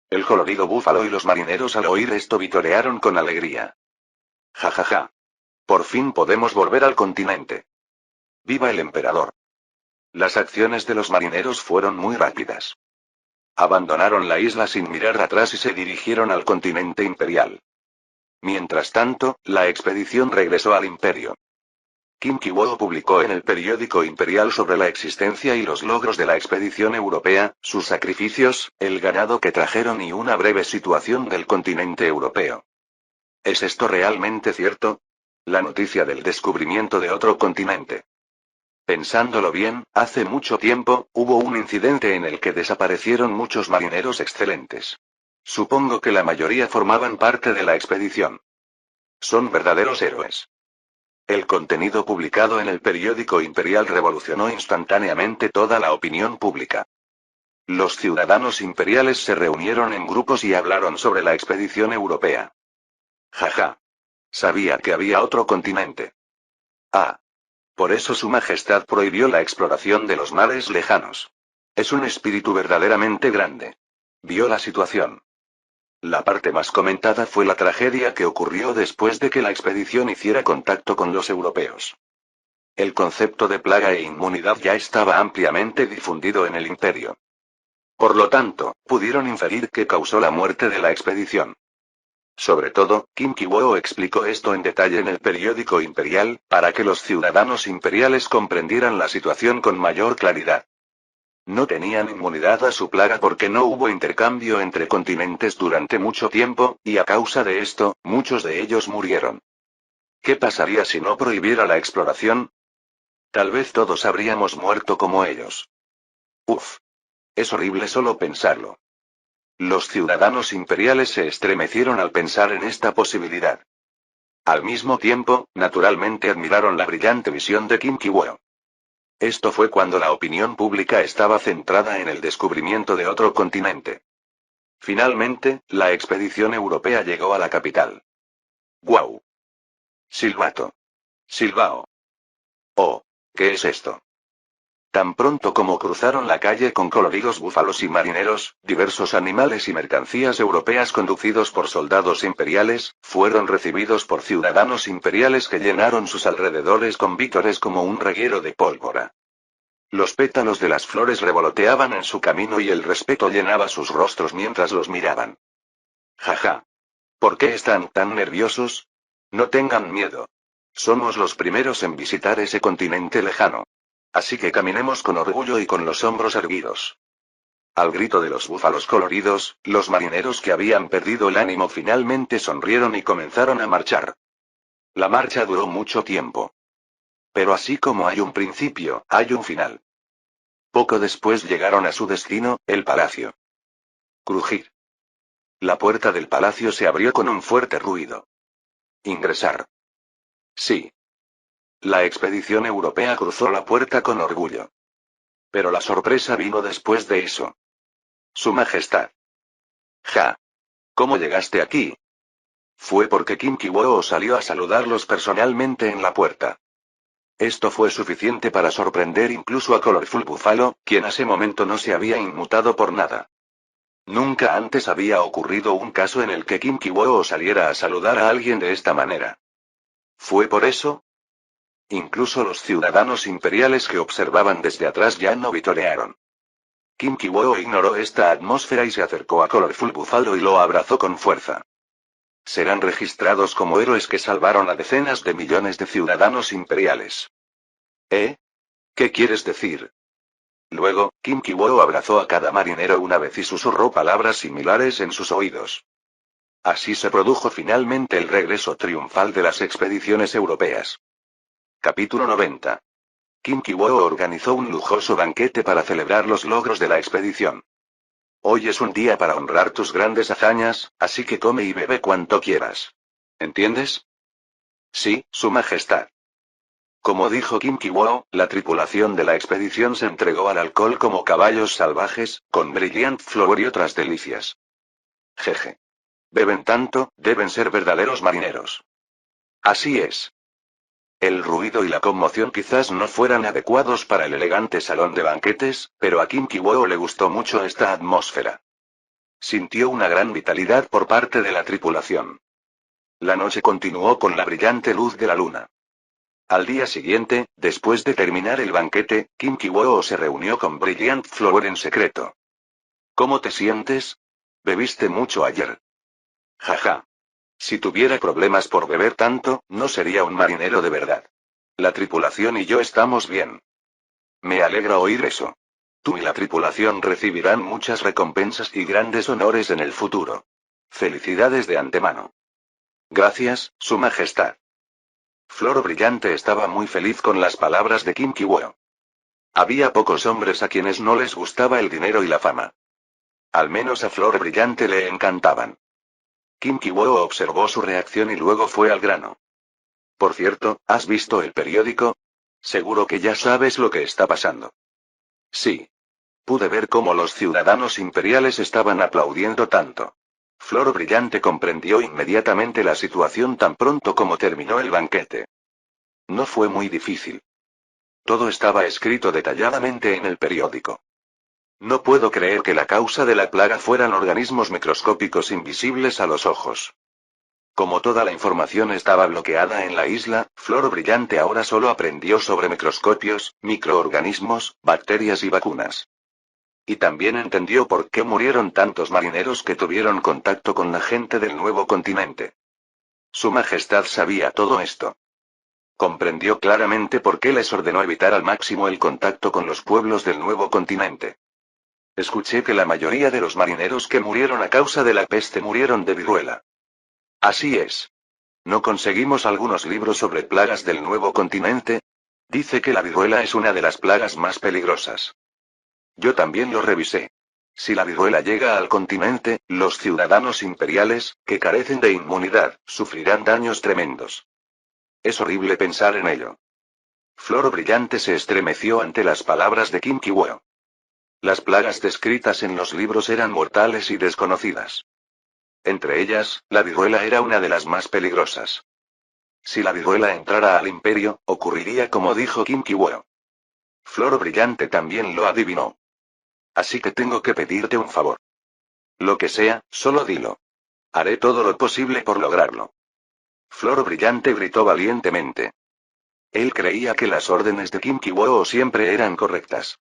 El colorido búfalo y los marineros al oír esto vitorearon con alegría. Ja ja ja. Por fin podemos volver al continente. ¡Viva el emperador! Las acciones de los marineros fueron muy rápidas. Abandonaron la isla sin mirar atrás y se dirigieron al continente imperial. Mientras tanto, la expedición regresó al imperio. Kim Ki-woo publicó en el periódico imperial sobre la existencia y los logros de la expedición europea, sus sacrificios, el ganado que trajeron y una breve situación del continente europeo. ¿Es esto realmente cierto? La noticia del descubrimiento de otro continente. Pensándolo bien, hace mucho tiempo, hubo un incidente en el que desaparecieron muchos marineros excelentes. Supongo que la mayoría formaban parte de la expedición. Son verdaderos héroes. El contenido publicado en el periódico imperial revolucionó instantáneamente toda la opinión pública. Los ciudadanos imperiales se reunieron en grupos y hablaron sobre la expedición europea. Jaja. Sabía que había otro continente. Ah. Por eso Su Majestad prohibió la exploración de los mares lejanos. Es un espíritu verdaderamente grande. Vio la situación. La parte más comentada fue la tragedia que ocurrió después de que la expedición hiciera contacto con los europeos. El concepto de plaga e inmunidad ya estaba ampliamente difundido en el imperio. Por lo tanto, pudieron inferir que causó la muerte de la expedición. Sobre todo, Kim Ki-woo explicó esto en detalle en el periódico imperial, para que los ciudadanos imperiales comprendieran la situación con mayor claridad. No tenían inmunidad a su plaga porque no hubo intercambio entre continentes durante mucho tiempo, y a causa de esto, muchos de ellos murieron. ¿Qué pasaría si no prohibiera la exploración? Tal vez todos habríamos muerto como ellos. Uf. Es horrible solo pensarlo. Los ciudadanos imperiales se estremecieron al pensar en esta posibilidad. Al mismo tiempo, naturalmente admiraron la brillante visión de Kim Ki-woo. Esto fue cuando la opinión pública estaba centrada en el descubrimiento de otro continente. Finalmente, la expedición europea llegó a la capital. ¡Guau! Silbato. Silbao. Oh, ¿qué es esto? Tan pronto como cruzaron la calle con coloridos búfalos y marineros, diversos animales y mercancías europeas conducidos por soldados imperiales, fueron recibidos por ciudadanos imperiales que llenaron sus alrededores con vítores como un reguero de pólvora. Los pétalos de las flores revoloteaban en su camino y el respeto llenaba sus rostros mientras los miraban. Jaja. ¿Por qué están tan nerviosos? No tengan miedo. Somos los primeros en visitar ese continente lejano. Así que caminemos con orgullo y con los hombros erguidos. Al grito de los búfalos coloridos, los marineros que habían perdido el ánimo finalmente sonrieron y comenzaron a marchar. La marcha duró mucho tiempo. Pero así como hay un principio, hay un final. Poco después llegaron a su destino, el palacio. Crujir. La puerta del palacio se abrió con un fuerte ruido. Ingresar. Sí. La expedición europea cruzó la puerta con orgullo. Pero la sorpresa vino después de eso. Su Majestad. Ja. ¿Cómo llegaste aquí? Fue porque Kim Ki-woo salió a saludarlos personalmente en la puerta. Esto fue suficiente para sorprender incluso a Colorful Buffalo, quien a ese momento no se había inmutado por nada. Nunca antes había ocurrido un caso en el que Kim Ki-woo saliera a saludar a alguien de esta manera. ¿Fue por eso? Incluso los ciudadanos imperiales que observaban desde atrás ya no vitorearon. Kim Ki-woo ignoró esta atmósfera y se acercó a Colorful Buffalo y lo abrazó con fuerza. Serán registrados como héroes que salvaron a decenas de millones de ciudadanos imperiales. ¿Eh? ¿Qué quieres decir? Luego, Kim Ki-woo abrazó a cada marinero una vez y susurró palabras similares en sus oídos. Así se produjo finalmente el regreso triunfal de las expediciones europeas. Capítulo 90. Kim Ki-woo organizó un lujoso banquete para celebrar los logros de la expedición. Hoy es un día para honrar tus grandes hazañas, así que come y bebe cuanto quieras. ¿Entiendes? Sí, Su Majestad. Como dijo Kim Ki-woo, la tripulación de la expedición se entregó al alcohol como caballos salvajes, con Brilliant Flower y otras delicias. Jeje. Beben tanto, deben ser verdaderos marineros. Así es. El ruido y la conmoción quizás no fueran adecuados para el elegante salón de banquetes, pero a Kim Ki-woo le gustó mucho esta atmósfera. Sintió una gran vitalidad por parte de la tripulación. La noche continuó con la brillante luz de la luna. Al día siguiente, después de terminar el banquete, Kim Ki-woo se reunió con Brilliant Flower en secreto. ¿Cómo te sientes? ¿Bebiste mucho ayer? Jaja. Si tuviera problemas por beber tanto, no sería un marinero de verdad. La tripulación y yo estamos bien. Me alegra oír eso. Tú y la tripulación recibirán muchas recompensas y grandes honores en el futuro. Felicidades de antemano. Gracias, Su Majestad. Flor Brillante estaba muy feliz con las palabras de Kim Ki-woo. Había pocos hombres a quienes no les gustaba el dinero y la fama. Al menos a Flor Brillante le encantaban. Kim Ki-woo observó su reacción y luego fue al grano. Por cierto, ¿has visto el periódico? Seguro que ya sabes lo que está pasando. Sí. Pude ver cómo los ciudadanos imperiales estaban aplaudiendo tanto. Flor Brillante comprendió inmediatamente la situación tan pronto como terminó el banquete. No fue muy difícil. Todo estaba escrito detalladamente en el periódico. No puedo creer que la causa de la plaga fueran organismos microscópicos invisibles a los ojos. Como toda la información estaba bloqueada en la isla, Flor Brillante ahora solo aprendió sobre microscopios, microorganismos, bacterias y vacunas. Y también entendió por qué murieron tantos marineros que tuvieron contacto con la gente del nuevo continente. Su Majestad sabía todo esto. Comprendió claramente por qué les ordenó evitar al máximo el contacto con los pueblos del nuevo continente. Escuché que la mayoría de los marineros que murieron a causa de la peste murieron de viruela. Así es. ¿No conseguimos algunos libros sobre plagas del nuevo continente? Dice que la viruela es una de las plagas más peligrosas. Yo también lo revisé. Si la viruela llega al continente, los ciudadanos imperiales, que carecen de inmunidad, sufrirán daños tremendos. Es horrible pensar en ello. Flor Brillante se estremeció ante las palabras de Kim Ki-woo. Las plagas descritas en los libros eran mortales y desconocidas. Entre ellas, la viruela era una de las más peligrosas. Si la viruela entrara al imperio, ocurriría como dijo Kim Ki-woo. Flor Brillante también lo adivinó. Así que tengo que pedirte un favor. Lo que sea, solo dilo. Haré todo lo posible por lograrlo. Flor Brillante gritó valientemente. Él creía que las órdenes de Kim Ki-woo siempre eran correctas.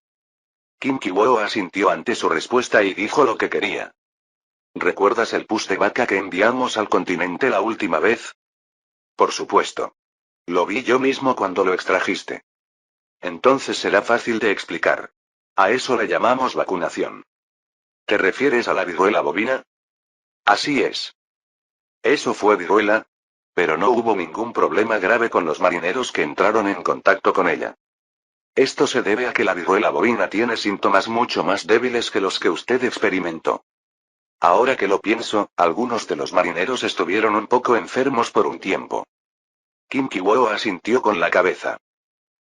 Kim Ki-woo asintió ante su respuesta y dijo lo que quería. ¿Recuerdas el pus de vaca que enviamos al continente la última vez? Por supuesto. Lo vi yo mismo cuando lo extrajiste. Entonces será fácil de explicar. A eso le llamamos vacunación. ¿Te refieres a la viruela bovina? Así es. Eso fue viruela, pero no hubo ningún problema grave con los marineros que entraron en contacto con ella. Esto se debe a que la viruela bovina tiene síntomas mucho más débiles que los que usted experimentó. Ahora que lo pienso, algunos de los marineros estuvieron un poco enfermos por un tiempo. Kim Ki-woo asintió con la cabeza.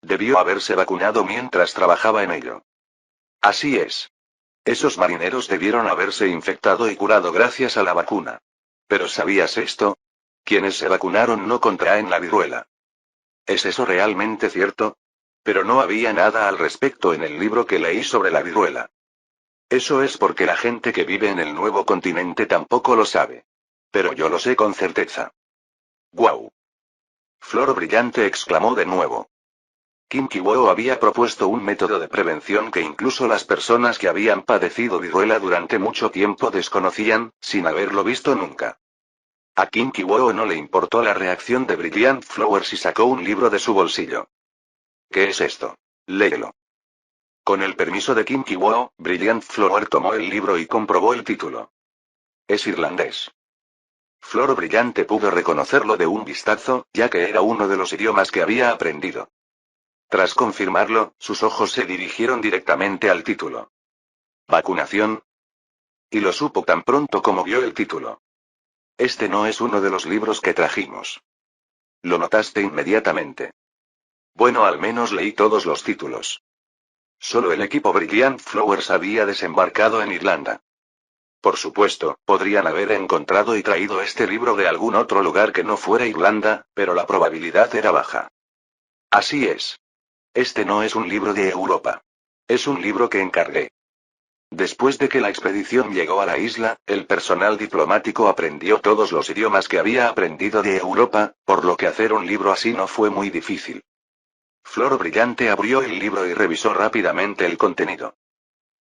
Debió haberse vacunado mientras trabajaba en ello. Así es. Esos marineros debieron haberse infectado y curado gracias a la vacuna. ¿Pero sabías esto? Quienes se vacunaron no contraen la viruela. ¿Es eso realmente cierto? Pero no había nada al respecto en el libro que leí sobre la viruela. Eso es porque la gente que vive en el nuevo continente tampoco lo sabe. Pero yo lo sé con certeza. ¡Guau! Flor Brillante exclamó de nuevo. Kim Ki-woo había propuesto un método de prevención que incluso las personas que habían padecido viruela durante mucho tiempo desconocían, sin haberlo visto nunca. A Kim Ki-woo no le importó la reacción de Brilliant Flowers y sacó un libro de su bolsillo. ¿Qué es esto? Léelo. Con el permiso de Kim Ki-woo, Brilliant Flower tomó el libro y comprobó el título. Es irlandés. Flor Brillante pudo reconocerlo de un vistazo, ya que era uno de los idiomas que había aprendido. Tras confirmarlo, sus ojos se dirigieron directamente al título. ¿Vacunación? Y lo supo tan pronto como vio el título. Este no es uno de los libros que trajimos. Lo notaste inmediatamente. Bueno, al menos leí todos los títulos. Solo el equipo Brilliant Flowers había desembarcado en Irlanda. Por supuesto, podrían haber encontrado y traído este libro de algún otro lugar que no fuera Irlanda, pero la probabilidad era baja. Así es. Este no es un libro de Europa. Es un libro que encargué. Después de que la expedición llegó a la isla, el personal diplomático aprendió todos los idiomas que había aprendido de Europa, por lo que hacer un libro así no fue muy difícil. Flor Brillante abrió el libro y revisó rápidamente el contenido.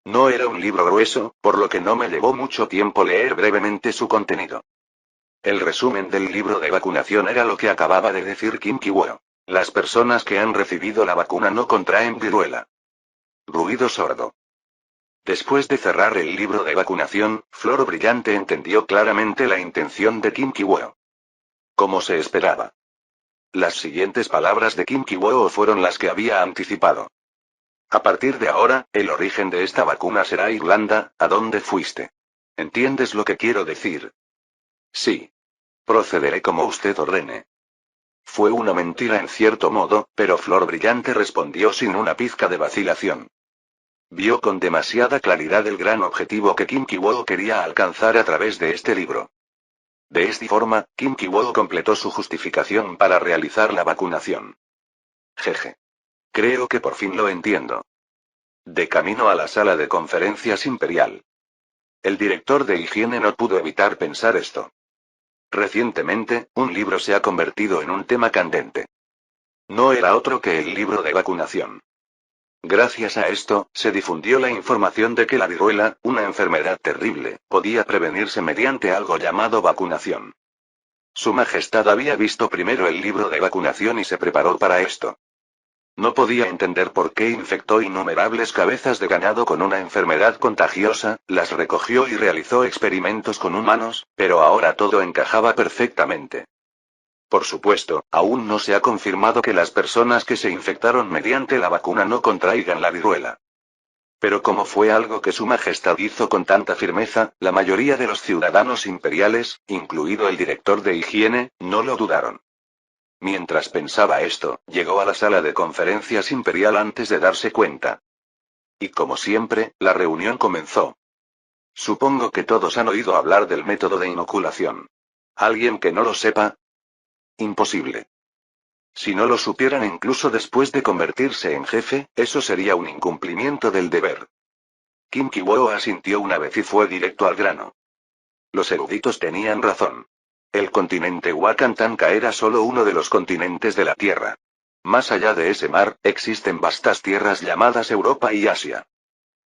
No era un libro grueso, por lo que no me llevó mucho tiempo leer brevemente su contenido. El resumen del libro de vacunación era lo que acababa de decir Kim Ki-woo. Las personas que han recibido la vacuna no contraen viruela. Ruido sordo. Después de cerrar el libro de vacunación, Flor Brillante entendió claramente la intención de Kim Ki-woo. Como se esperaba. Las siguientes palabras de Kim Ki-woo fueron las que había anticipado. A partir de ahora, el origen de esta vacuna será Irlanda, ¿a dónde fuiste? ¿Entiendes lo que quiero decir? Sí. Procederé como usted ordene. Fue una mentira en cierto modo, pero Flor Brillante respondió sin una pizca de vacilación. Vio con demasiada claridad el gran objetivo que Kim Ki-woo quería alcanzar a través de este libro. De esta forma, Kim Ki-woo completó su justificación para realizar la vacunación. Jeje. Creo que por fin lo entiendo. De camino a la sala de conferencias imperial. El director de higiene no pudo evitar pensar esto. Recientemente, un libro se ha convertido en un tema candente. No era otro que el libro de vacunación. Gracias a esto, se difundió la información de que la viruela, una enfermedad terrible, podía prevenirse mediante algo llamado vacunación. Su Majestad había visto primero el libro de vacunación y se preparó para esto. No podía entender por qué infectó innumerables cabezas de ganado con una enfermedad contagiosa, las recogió y realizó experimentos con humanos, pero ahora todo encajaba perfectamente. Por supuesto, aún no se ha confirmado que las personas que se infectaron mediante la vacuna no contraigan la viruela. Pero como fue algo que Su Majestad hizo con tanta firmeza, la mayoría de los ciudadanos imperiales, incluido el director de higiene, no lo dudaron. Mientras pensaba esto, llegó a la sala de conferencias imperial antes de darse cuenta. Y como siempre, la reunión comenzó. Supongo que todos han oído hablar del método de inoculación. ¿Alguien que no lo sepa? Imposible. Si no lo supieran incluso después de convertirse en jefe, eso sería un incumplimiento del deber. Kim Ki-woo asintió una vez y fue directo al grano. Los eruditos tenían razón. El continente Wakantanka era solo uno de los continentes de la Tierra. Más allá de ese mar, existen vastas tierras llamadas Europa y Asia.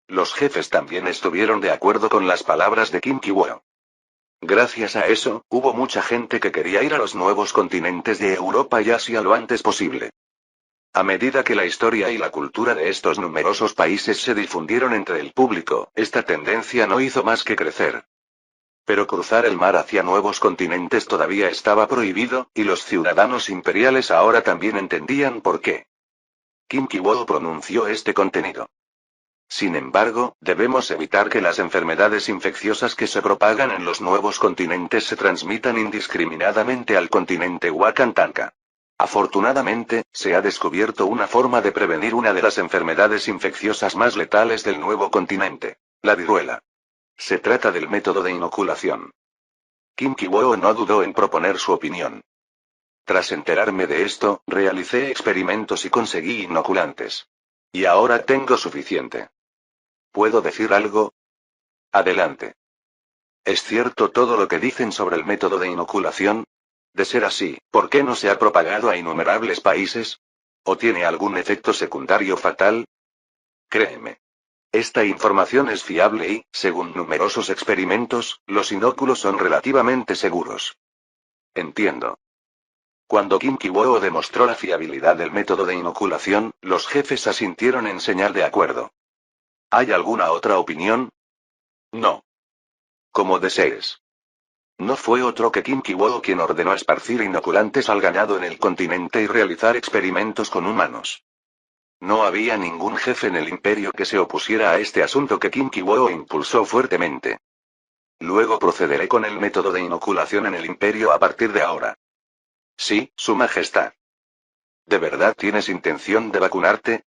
Los jefes también estuvieron de acuerdo con las palabras de Kim Ki-woo. Gracias a eso, hubo mucha gente que quería ir a los nuevos continentes de Europa y Asia lo antes posible. A medida que la historia y la cultura de estos numerosos países se difundieron entre el público, esta tendencia no hizo más que crecer. Pero cruzar el mar hacia nuevos continentes todavía estaba prohibido, y los ciudadanos imperiales ahora también entendían por qué. Kim Ki-woo pronunció este contenido. Sin embargo, debemos evitar que las enfermedades infecciosas que se propagan en los nuevos continentes se transmitan indiscriminadamente al continente Wakantanka. Afortunadamente, se ha descubierto una forma de prevenir una de las enfermedades infecciosas más letales del nuevo continente, la viruela. Se trata del método de inoculación. Kim Ki-woo no dudó en proponer su opinión. Tras enterarme de esto, realicé experimentos y conseguí inoculantes. Y ahora tengo suficiente. ¿Puedo decir algo? Adelante. ¿Es cierto todo lo que dicen sobre el método de inoculación? De ser así, ¿por qué no se ha propagado a innumerables países? ¿O tiene algún efecto secundario fatal? Créeme. Esta información es fiable y, según numerosos experimentos, los inóculos son relativamente seguros. Entiendo. Cuando Kim Ki-woo demostró la fiabilidad del método de inoculación, los jefes asintieron en señal de acuerdo. ¿Hay alguna otra opinión? No. Como desees. No fue otro que Kim Ki-woo quien ordenó esparcir inoculantes al ganado en el continente y realizar experimentos con humanos. No había ningún jefe en el imperio que se opusiera a este asunto que Kim Ki-woo impulsó fuertemente. Luego procederé con el método de inoculación en el imperio a partir de ahora. Sí, Su Majestad. ¿De verdad tienes intención de vacunarte?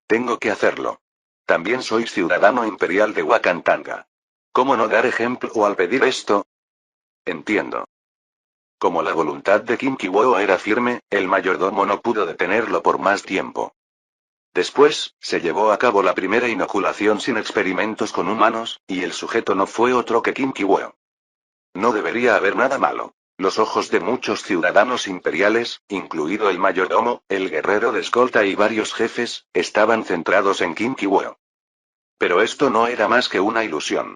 Tengo que hacerlo. También soy ciudadano imperial de Wakantanga. ¿Cómo no dar ejemplo al pedir esto? Entiendo. Como la voluntad de Kim Ki-woo era firme, el mayordomo no pudo detenerlo por más tiempo. Después, se llevó a cabo la primera inoculación sin experimentos con humanos, y el sujeto no fue otro que Kim Ki-woo. No debería haber nada malo. Los ojos de muchos ciudadanos imperiales, incluido el mayordomo, el guerrero de escolta y varios jefes, estaban centrados en Kim Ki-woo. Pero esto no era más que una ilusión.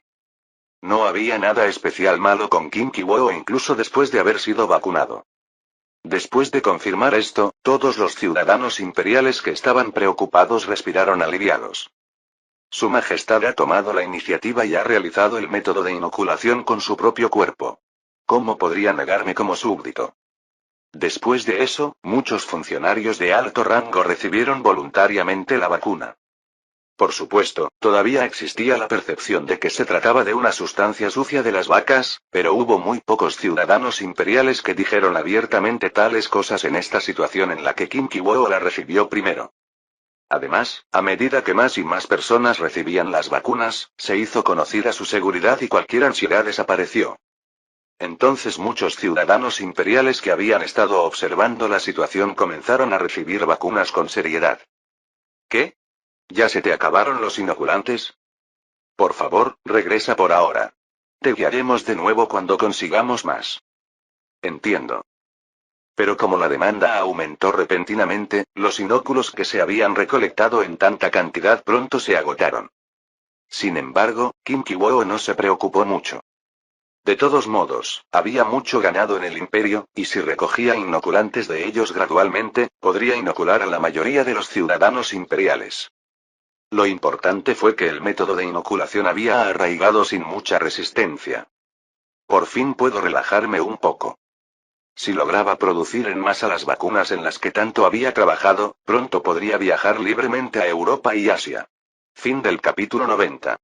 No había nada especial malo con Kim Ki-woo incluso después de haber sido vacunado. Después de confirmar esto, todos los ciudadanos imperiales que estaban preocupados respiraron aliviados. Su Majestad ha tomado la iniciativa y ha realizado el método de inoculación con su propio cuerpo. ¿Cómo podría negarme como súbdito? Después de eso, muchos funcionarios de alto rango recibieron voluntariamente la vacuna. Por supuesto, todavía existía la percepción de que se trataba de una sustancia sucia de las vacas, pero hubo muy pocos ciudadanos imperiales que dijeron abiertamente tales cosas en esta situación en la que Kim Ki-woo la recibió primero. Además, a medida que más y más personas recibían las vacunas, se hizo conocida su seguridad y cualquier ansiedad desapareció. Entonces muchos ciudadanos imperiales que habían estado observando la situación comenzaron a recibir vacunas con seriedad. ¿Qué? ¿Ya se te acabaron los inoculantes? Por favor, regresa por ahora. Te guiaremos de nuevo cuando consigamos más. Entiendo. Pero como la demanda aumentó repentinamente, los inóculos que se habían recolectado en tanta cantidad pronto se agotaron. Sin embargo, Qin Shi Huo no se preocupó mucho. De todos modos, había mucho ganado en el imperio, y si recogía inoculantes de ellos gradualmente, podría inocular a la mayoría de los ciudadanos imperiales. Lo importante fue que el método de inoculación había arraigado sin mucha resistencia. Por fin puedo relajarme un poco. Si lograba producir en masa las vacunas en las que tanto había trabajado, pronto podría viajar libremente a Europa y Asia. Fin del capítulo 90.